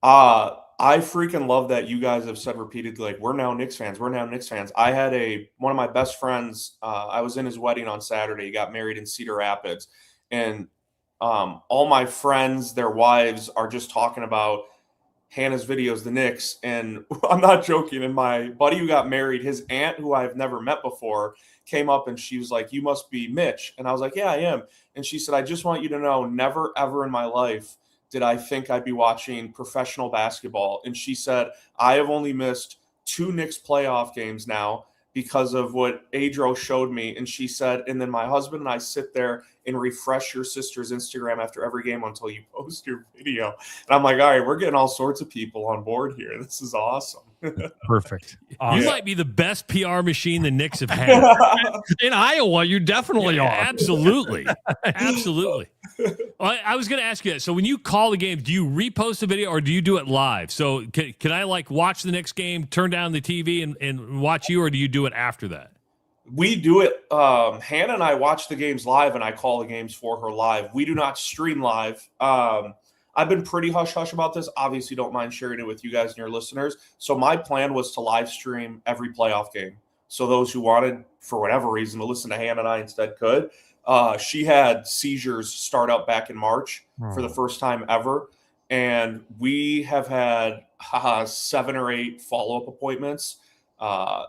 I freaking love that you guys have said repeatedly, like, we're now Knicks fans. We're now Knicks fans. I had one of my best friends. I was in his wedding on Saturday. He got married in Cedar Rapids, and all my friends, their wives, are just talking about Hannah's videos, the Knicks, and I'm not joking. And my buddy who got married, his aunt, who I've never met before, came up and she was like, "You must be Mitch." And I was like, "Yeah, I am." And she said, "I just want you to know, never ever in my life did I think I'd be watching professional basketball." And she said, "I have only missed 2 Knicks playoff games now because of what Adro showed me." And she said, "And then my husband and I sit there and refresh your sister's Instagram after every game until you post your video." And I'm like, all right, we're getting all sorts of people on board here. This is awesome. Perfect. Awesome. You might be the best PR machine the Knicks have had. In Iowa, you definitely are. Absolutely. Absolutely. I was going to ask you that. So when you call the game, do you repost the video or do you do it live? So can I watch the next game, turn down the TV and watch you, or do you do it after that? We do it. Hannah and I watch the games live, and I call the games for her live. We do not stream live. I've been pretty hush-hush about this. Obviously, don't mind sharing it with you guys and your listeners. So my plan was to live stream every playoff game. So those who wanted, for whatever reason, to listen to Hannah and I instead could. She had seizures start up back in March for the first time ever. And we have had 7 or 8 follow-up appointments.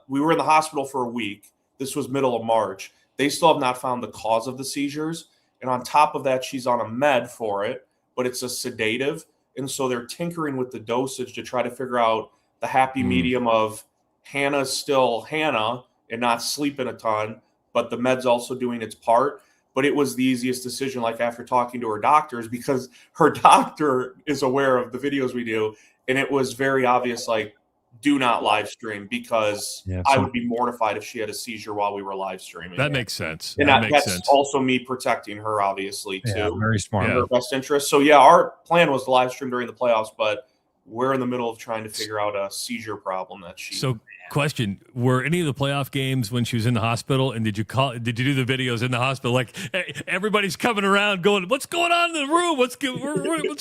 We were in the hospital for a week. This was middle of March. They still have not found the cause of the seizures. And on top of that, she's on a med for it, but it's a sedative. And so they're tinkering with the dosage to try to figure out the happy medium of Hannah's still Hannah and not sleeping a ton, but the med's also doing its part. But it was the easiest decision, like after talking to her doctors, because her doctor is aware of the videos we do. And it was very obvious, like, do not live stream because I would be mortified if she had a seizure while we were live streaming. That makes sense. And that makes that's sense. also me protecting her, obviously, too. Yeah, very smart. In her best interest. So, yeah, our plan was to live stream during the playoffs, but we're in the middle of trying to figure out a seizure problem that she. So, question: were any of the playoff games when she was in the hospital? And did you do the videos in the hospital? Like everybody's coming around, going, "What's going on in the room? Let's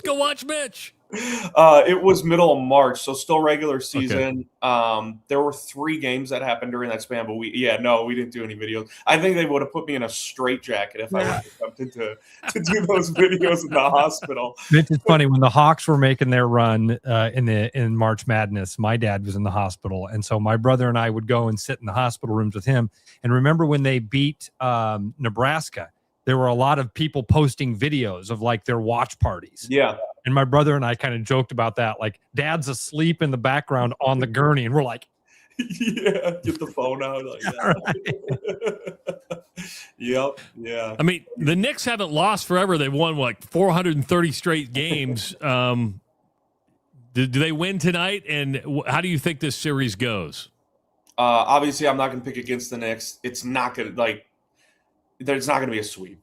go watch Mitch." It was middle of March, so still regular season. Okay. There were 3 games that happened during that span, but we didn't do any videos. I think they would have put me in a straitjacket if I would have attempted to do those videos in the hospital. It's funny when the Hawks were making their run in March Madness. My dad was in the hospital, and so my brother and I would go and sit in the hospital rooms with him. And remember when they beat Nebraska? There were a lot of people posting videos of like their watch parties. Yeah. And my brother and I kind of joked about that. Like, Dad's asleep in the background on the gurney, and we're like, yeah, get the phone out. Like that. Right. Yep. Yeah. I mean, the Knicks haven't lost forever. They've won like 430 straight games. Do they win tonight? And how do you think this series goes? Obviously, I'm not going to pick against the Knicks. It's not going to there's not going to be a sweep.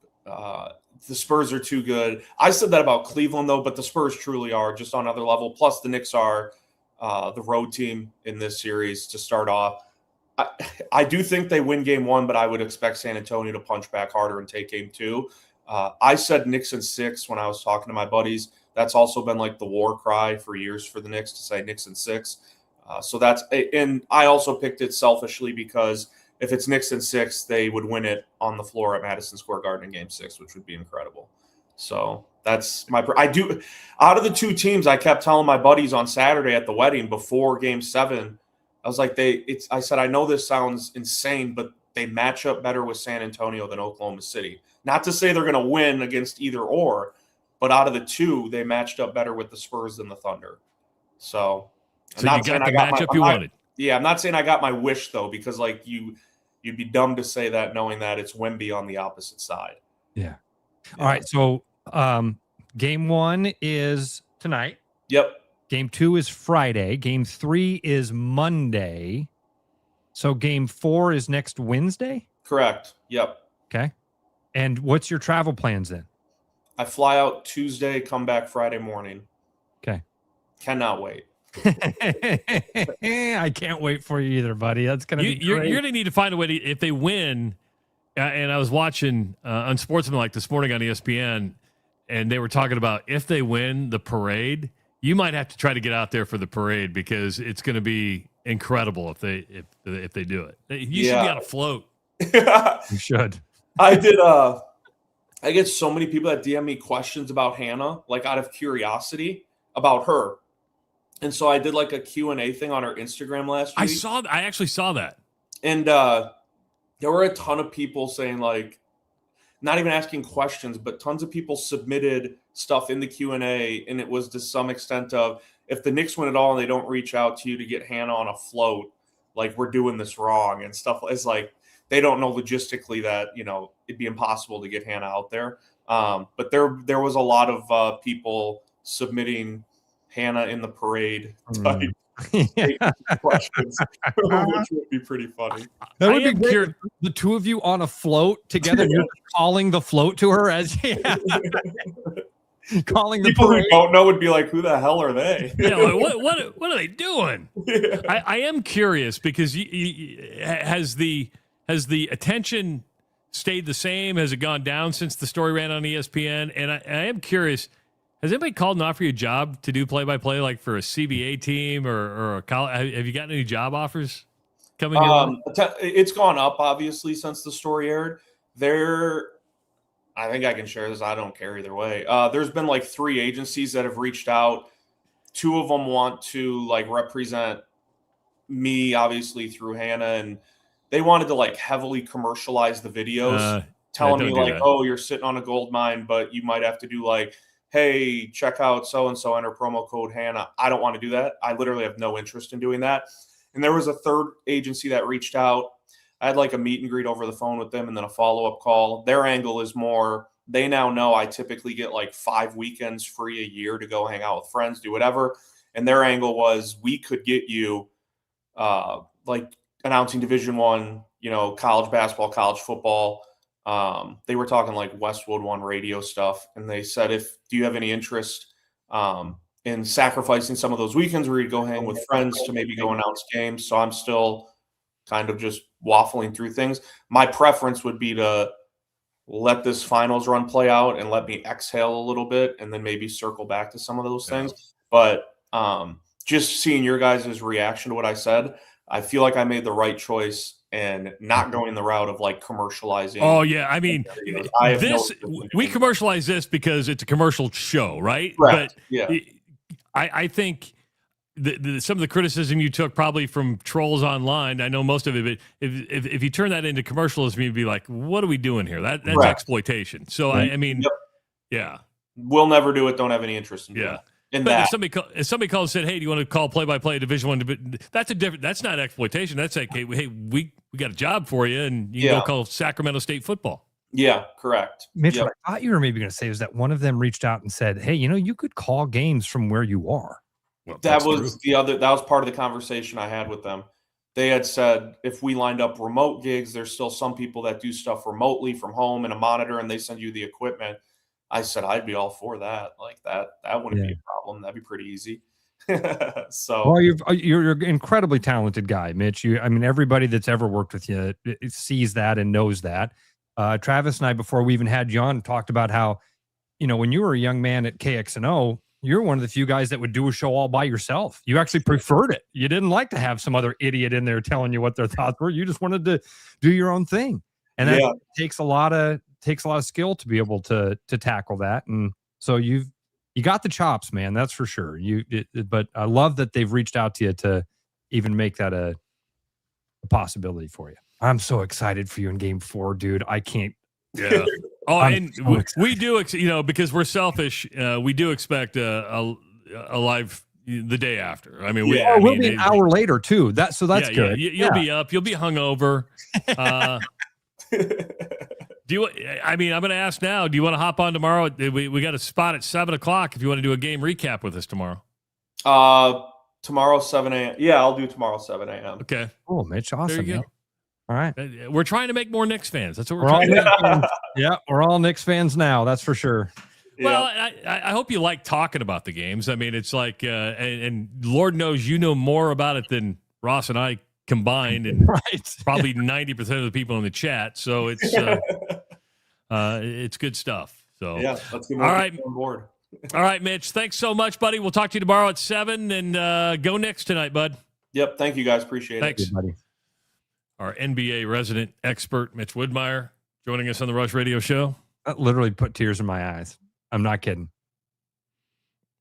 The Spurs are too good. I said that about Cleveland, though, but the Spurs truly are just on another level. Plus, the Knicks are the road team in this series to start off. I do think they win game 1, but I would expect San Antonio to punch back harder and take game 2. I said Knicks in 6 when I was talking to my buddies. That's also been like the war cry for years for the Knicks to say Knicks in 6. And I also picked it selfishly because if it's Knicks in 6, they would win it on the floor at Madison Square Garden in game 6, which would be incredible. So that's I do. Out of the two teams, I kept telling my buddies on Saturday at the wedding before Game 7, I was like, I said, I know this sounds insane, but they match up better with San Antonio than Oklahoma City. Not to say they're going to win against either or, but out of the two, they matched up better with the Spurs than the Thunder. So you got the matchup you wanted. Yeah, I'm not saying I got my wish, though, because like you'd be dumb to say that knowing that it's Wemby on the opposite side. Yeah. All right. So Game 1 is tonight. Yep. Game 2 is Friday. Game 3 is Monday. So Game 4 is next Wednesday? Correct. Yep. Okay. And what's your travel plans then? I fly out Tuesday, come back Friday morning. Okay. Cannot wait. I can't wait for you either, buddy. That's going to be great. You're going to need to find a way to, if they win, and I was watching Unsportsmanlike this morning on ESPN, and they were talking about if they win the parade, you might have to try to get out there for the parade because it's going to be incredible if they do it. You should be on a float. You should. I did. I get so many people that DM me questions about Hannah, like out of curiosity about her. And so I did like a Q&A thing on her Instagram last week. I actually saw that. And there were a ton of people saying like, not even asking questions, but tons of people submitted stuff in the Q&A. And it was to some extent of, if the Knicks win it all and they don't reach out to you to get Hannah on a float, like we're doing this wrong and stuff. It's like, they don't know logistically that, it'd be impossible to get Hannah out there. But there was a lot of people submitting Hannah in the parade type questions, which would be pretty funny. That would be great. The two of you on a float together, you're calling the float to her as calling the people parade. Who don't know would be like, who the hell are they? Yeah, like, what are they doing? Yeah. I am curious because has the attention stayed the same? Has it gone down since the story ran on ESPN? And I am curious. Has anybody called and offered you a job to do play-by-play, like for a CBA team or a college? Have you gotten any job offers coming your way? It's gone up, obviously, since the story aired. I think I can share this. I don't care either way. There's been like 3 agencies that have reached out. 2 of them want to like represent me, obviously, through Hannah, and they wanted to like heavily commercialize the videos, telling me like, oh, you're sitting on a gold mine, but you might have to do like, hey, check out so-and-so, enter promo code Hannah. I don't want to do that. I literally have no interest in doing that. And there was a 3rd agency that reached out. I had like a meet and greet over the phone with them and then a follow-up call. Their angle is more, they now know I typically get like 5 weekends free a year to go hang out with friends, do whatever. And their angle was, we could get you like announcing Division I, college basketball, college football. They were talking like Westwood One radio stuff, and they said, do you have any interest in sacrificing some of those weekends where you go hang with friends to maybe go announce games? So I'm still kind of just waffling through things. My preference would be to let this finals run play out and let me exhale a little bit and then maybe circle back to some of those things. But just seeing your guys' reaction to what I said, I feel like I made the right choice and not going the route of like commercializing. Oh yeah, I mean, we commercialize this because it's a commercial show, right? Correct. But yeah, I think some of the criticism you took probably from trolls online, I know most of it, but if you turn that into commercialism, you'd be like, what are we doing here? That's exploitation. So I mean, yeah, we'll never do it. Don't have any interest in doing it. But if somebody called and said, "Hey, do you want to call play-by-play Division I?" That's a different. That's not exploitation. That's like, hey, we got a job for you, and you can go call Sacramento State football. Yeah, correct. Mitch, what I thought you were maybe going to say was that one of them reached out and said, "Hey, you could call games from where you are." Well, that was true. That was part of the conversation I had with them. They had said if we lined up remote gigs, there's still some people that do stuff remotely from home and a monitor, and they send you the equipment. I said I'd be all for that. Like that wouldn't be a problem. That'd be pretty easy. So, well, you're an incredibly talented guy, Mitch. Everybody that's ever worked with you sees that and knows that. Travis and I, before we even had you on, talked about how, when you were a young man at KXNO, you're one of the few guys that would do a show all by yourself. You actually preferred it. You didn't like to have some other idiot in there telling you what their thoughts were. You just wanted to do your own thing. And that takes a lot of takes a lot of skill to be able to tackle that. And so you got the chops, man. That's for sure. But I love that they've reached out to you to even make that a possibility for you. I'm so excited for you in Game 4, dude. I can't. Yeah. Oh, and so we do, because we're selfish. We do expect a live the day after. I mean, we'll be an hour later too. That's good. You'll be up. You'll be hungover. I'm going to ask now. Do you want to hop on tomorrow? We got a spot at 7:00 if you want to do a game recap with us tomorrow. Tomorrow 7 a.m. Yeah, I'll do tomorrow 7 a.m. Okay. Oh, Mitch, awesome. There you go. All right. We're trying to make more Knicks fans. That's what we're trying to do. Yeah, we're all Knicks fans now. That's for sure. Well, I hope you like talking about the games. I mean, it's like, and Lord knows you know more about it than Ross and I combined, and probably 90% of the people in the chat. So it's good stuff. So yeah, let's get all right on board. All right, Mitch. Thanks so much, buddy. We'll talk to you tomorrow at 7, and go Knicks tonight, bud. Yep. Thank you, guys. Appreciate it. Thanks, buddy. Our NBA resident expert, Mitch Widmeier, joining us on the Rush Radio Show. That literally put tears in my eyes. I'm not kidding.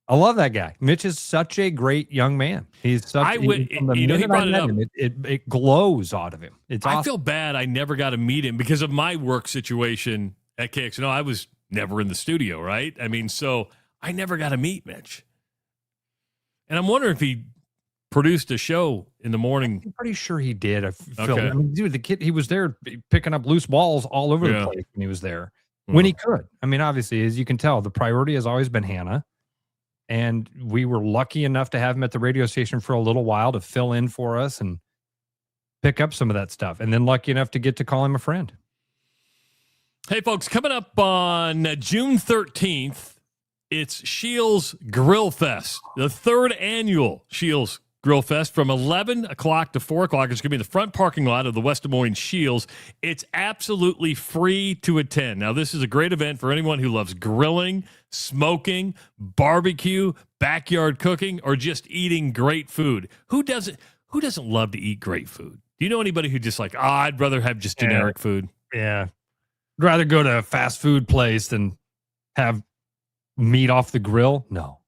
I love that guy. Mitch is such a great young man. He's such. He brought it up. It glows out of him. It's awesome. I feel bad I never got to meet him because of my work situation at KXNO. I was never in the studio, right? I mean, so I never got to meet Mitch. And I'm wondering if he produced a show in the morning. I'm pretty sure he did. Okay. I mean, dude, the kid, he was there picking up loose balls all over the place when he was there. When he could. I mean, obviously, as you can tell, the priority has always been Hannah. And we were lucky enough to have him at the radio station for a little while to fill in for us and pick up some of that stuff. And then lucky enough to get to call him a friend. Hey, folks, coming up on June 13th, it's Shields Grill Fest, the third annual Shields Grill Fest from 11 o'clock to 4 o'clock. It's going to be in the front parking lot of the West Des Moines Shields. It's absolutely free to attend. Now, this is a great event for anyone who loves grilling, smoking, barbecue, backyard cooking, or just eating great food. Who doesn't love to eat great food? Do you know anybody who just like, I'd rather have just generic food? Yeah. I'd rather go to a fast food place than have meat off the grill? No.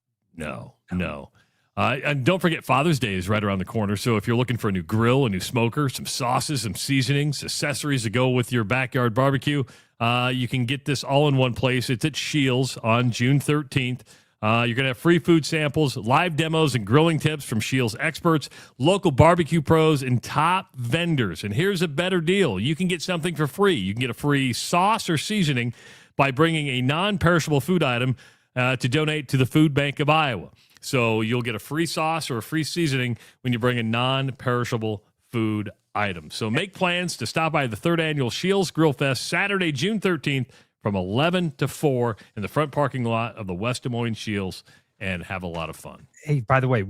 And don't forget, Father's Day is right around the corner. So if you're looking for a new grill, a new smoker, some sauces, some seasonings, accessories to go with your backyard barbecue, you can get this all in one place. It's at Shields on June 13th. You're going to have free food samples, live demos, and grilling tips from Shields experts, local barbecue pros, and top vendors. And here's a better deal. You can get something for free. You can get a free sauce or seasoning by bringing a non-perishable food item to donate to the Food Bank of Iowa. So you'll get a free sauce or a free seasoning when you bring a non-perishable food item. So make plans to stop by the third annual Shields Grill Fest Saturday, June 13th from 11 to 4 in the front parking lot of the West Des Moines Shields and have a lot of fun. Hey, by the way,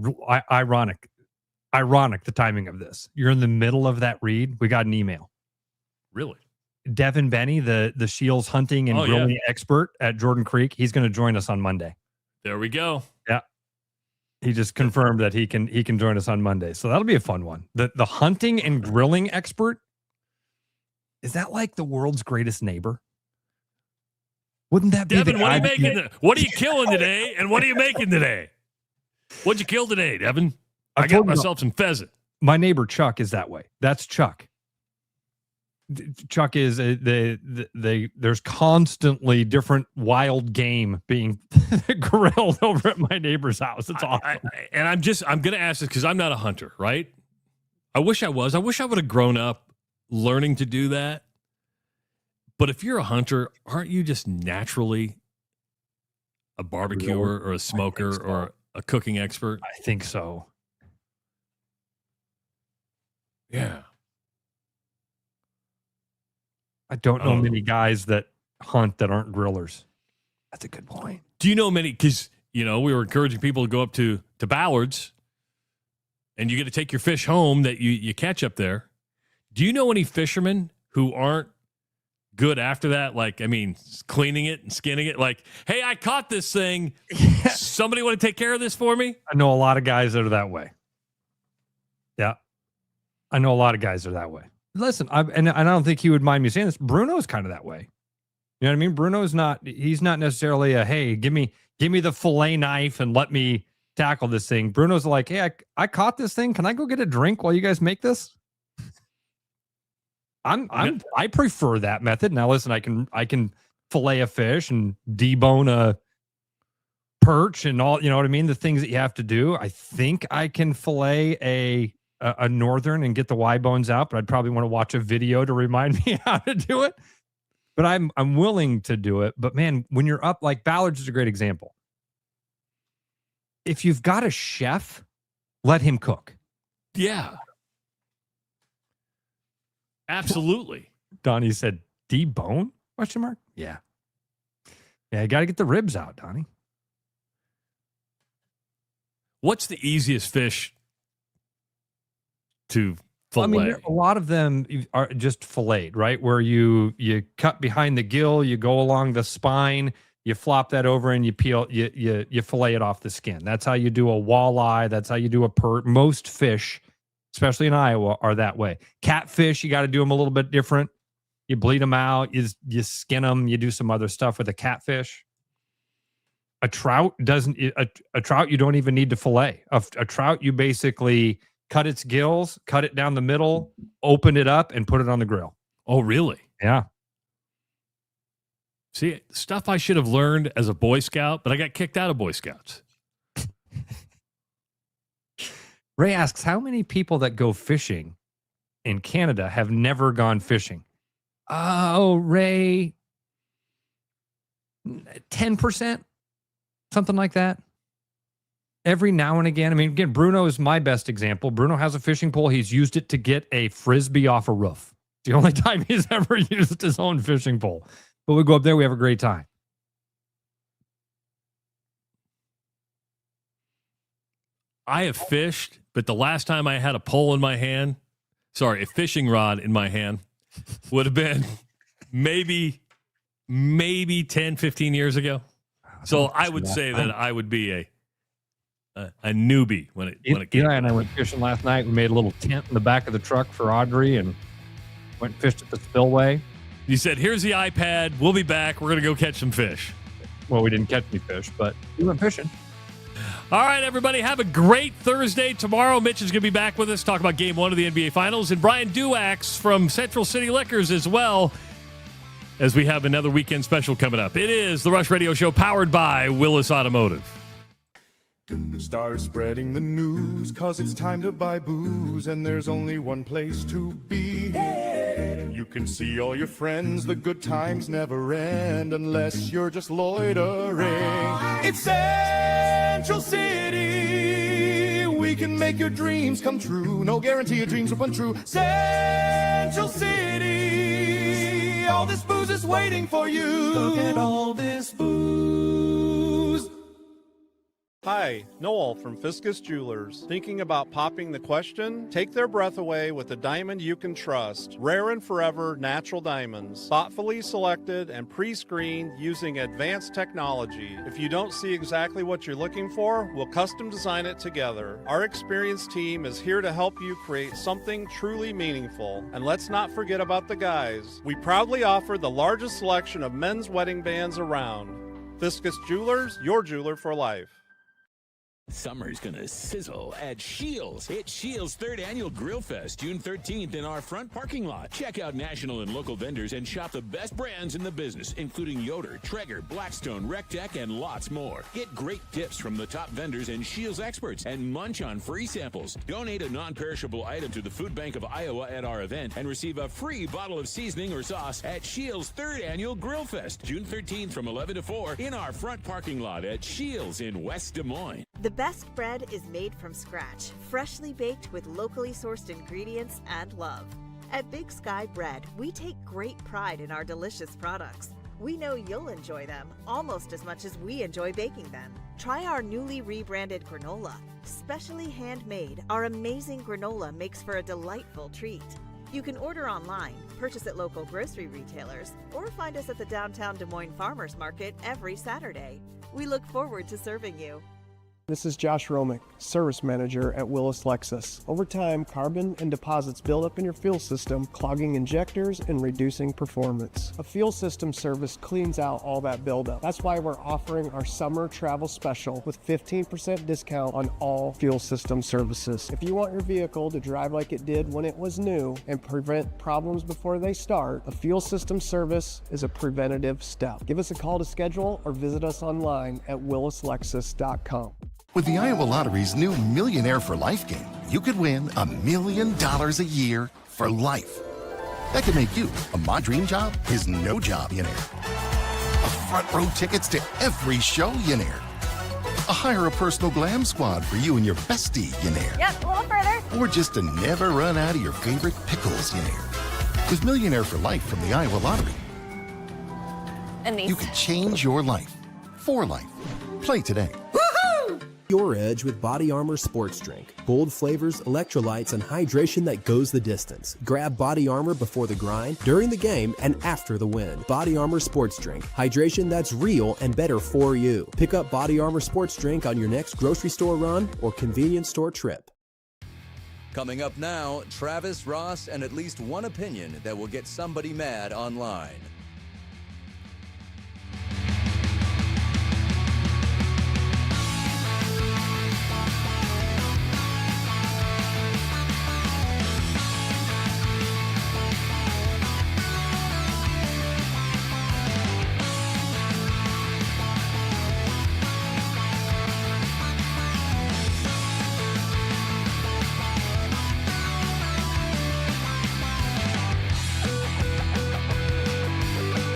ironic the timing of this. You're in the middle of that read. We got an email. Really? Devin Benny, the Shields hunting and grilling expert at Jordan Creek, he's going to join us on Monday. There we go. Yeah. He just confirmed that he can join us on Monday. So that'll be a fun one. The hunting and grilling expert, is that like the world's greatest neighbor? Wouldn't that be Devin, what are you making? What are you killing today? And what are you making today? What'd you kill today, Devin? I got myself some pheasant. My neighbor Chuck is that way. That's Chuck. Chuck is there's constantly different wild game being grilled over at my neighbor's house. It's awesome. I'm going to ask this because I'm not a hunter, right? I wish I was. I wish I would have grown up learning to do that. But if you're a hunter, aren't you just naturally a barbecuer or a smoker or a cooking expert? I think so. Yeah. I don't know many guys that hunt that aren't grillers. That's a good point. Do you know many? Because, we were encouraging people to go up to Ballard's and you get to take your fish home that you catch up there. Do you know any fishermen who aren't good after that? Like, cleaning it and skinning it. Like, hey, I caught this thing. Somebody want to take care of this for me? I know a lot of guys that are that way. Yeah. I know a lot of guys that are that way. Listen, I don't think he would mind me saying this. Bruno's kind of that way. You know what I mean? He's not necessarily a, hey, give me the fillet knife and let me tackle this thing. Bruno's like, hey, I caught this thing. Can I go get a drink while you guys make this? I prefer that method. Now listen, I can fillet a fish and debone a perch and all, you know what I mean? The things that you have to do. I think I can fillet a northern and get the Y bones out, but I'd probably want to watch a video to remind me how to do it. But I'm willing to do it. But man, when you're up, like Ballard's is a great example. If you've got a chef, let him cook. Yeah. Absolutely. Donnie said, debone? Question mark? Yeah. Yeah, you got to get the ribs out, Donnie. What's the easiest fish to fillet? I mean, a lot of them are just filleted, right? Where you cut behind the gill, you go along the spine, you flop that over, and you peel, you fillet it off the skin. That's how you do a walleye. That's how you do a perch. Most fish, especially in Iowa, are that way. Catfish, you got to do them a little bit different. You bleed them out, you skin them, you do some other stuff with a catfish. A trout a trout you don't even need to fillet. A trout, you basically cut its gills, cut it down the middle, open it up, and put it on the grill. Oh, really? Yeah. See, stuff I should have learned as a Boy Scout, but I got kicked out of Boy Scouts. Ray asks, how many people that go fishing in Canada have never gone fishing? Oh, Ray, 10%, something like that. Every now and again. I mean, again, Bruno is my best example. Bruno has a fishing pole. He's used it to get a Frisbee off a roof. It's the only time he's ever used his own fishing pole. But we go up there, we have a great time. I have fished, but the last time I had a pole in my hand, a fishing rod in my hand, would have been maybe 10, 15 years ago. So I would say that I would be a newbie when it came. Eli and I went fishing last night. We made a little tent in the back of the truck for Audrey and went and fished at the spillway. You said, here's the iPad. We'll be back. We're going to go catch some fish. Well, we didn't catch any fish, but we went fishing. All right, everybody, have a great Thursday. Tomorrow, Mitch is going to be back with us, talk about Game 1 of the NBA Finals, and Brian Duax from Central City Liquors as well, as we have another weekend special coming up. It is the Rush Radio Show, powered by Willis Automotive. Start spreading the news, 'cause it's time to buy booze, and there's only one place to be. You can see all your friends, the good times never end, unless you're just loitering. It's Central City, we can make your dreams come true. No guarantee your dreams will come true. Central City, all this booze is waiting for you. Look at all this booze. Hi, Noel from Fiscus Jewelers. Thinking about popping the question? Take their breath away with a diamond you can trust. Rare and forever natural diamonds. Thoughtfully selected and pre-screened using advanced technology. If you don't see exactly what you're looking for, we'll custom design it together. Our experienced team is here to help you create something truly meaningful. And let's not forget about the guys. We proudly offer the largest selection of men's wedding bands around. Fiscus Jewelers, your jeweler for life. Summer's gonna sizzle at Shields. It's Shields' 3rd annual Grill Fest, June 13th in our front parking lot. Check out national and local vendors and shop the best brands in the business, including Yoder, Traeger, Blackstone, Rectech, and lots more. Get great tips from the top vendors and Shields experts and munch on free samples. Donate a non-perishable item to the Food Bank of Iowa at our event and receive a free bottle of seasoning or sauce at Shields' 3rd annual Grill Fest, June 13th from 11 to 4 in our front parking lot at Shields in West Des Moines. The best bread is made from scratch, freshly baked with locally sourced ingredients and love. At Big Sky Bread, we take great pride in our delicious products. We know you'll enjoy them almost as much as we enjoy baking them. Try our newly rebranded granola. Specially handmade, our amazing granola makes for a delightful treat. You can order online, purchase at local grocery retailers, or find us at the downtown Des Moines Farmers Market every Saturday. We look forward to serving you. This is Josh Romick, Service Manager at Willis Lexus. Over time, carbon and deposits build up in your fuel system, clogging injectors and reducing performance. A fuel system service cleans out all that buildup. That's why we're offering our summer travel special with 15% discount on all fuel system services. If you want your vehicle to drive like it did when it was new and prevent problems before they start, a fuel system service is a preventative step. Give us a call to schedule or visit us online at willislexus.com. With the Iowa Lottery's new Millionaire for Life game, you could win $1 million a year for life. That could make you a My Dream Job is No Job millionaire, a front row tickets to every show millionaire, a hire a personal glam squad for you and your bestie millionaire. Yep, a little further. Or just to never run out of your favorite pickles millionaire. With Millionaire for Life from the Iowa Lottery, And these. you can change your life for life. Play today. Your edge with Body Armor Sports Drink. Bold flavors, electrolytes, and hydration that goes the distance. Grab Body Armor before the grind, during the game, and after the win. Body Armor Sports Drink. Hydration that's real and better for you. Pick up Body Armor Sports Drink on your next grocery store run or convenience store trip. Coming up now, Travis, Ross, and at least one opinion that will get somebody mad online.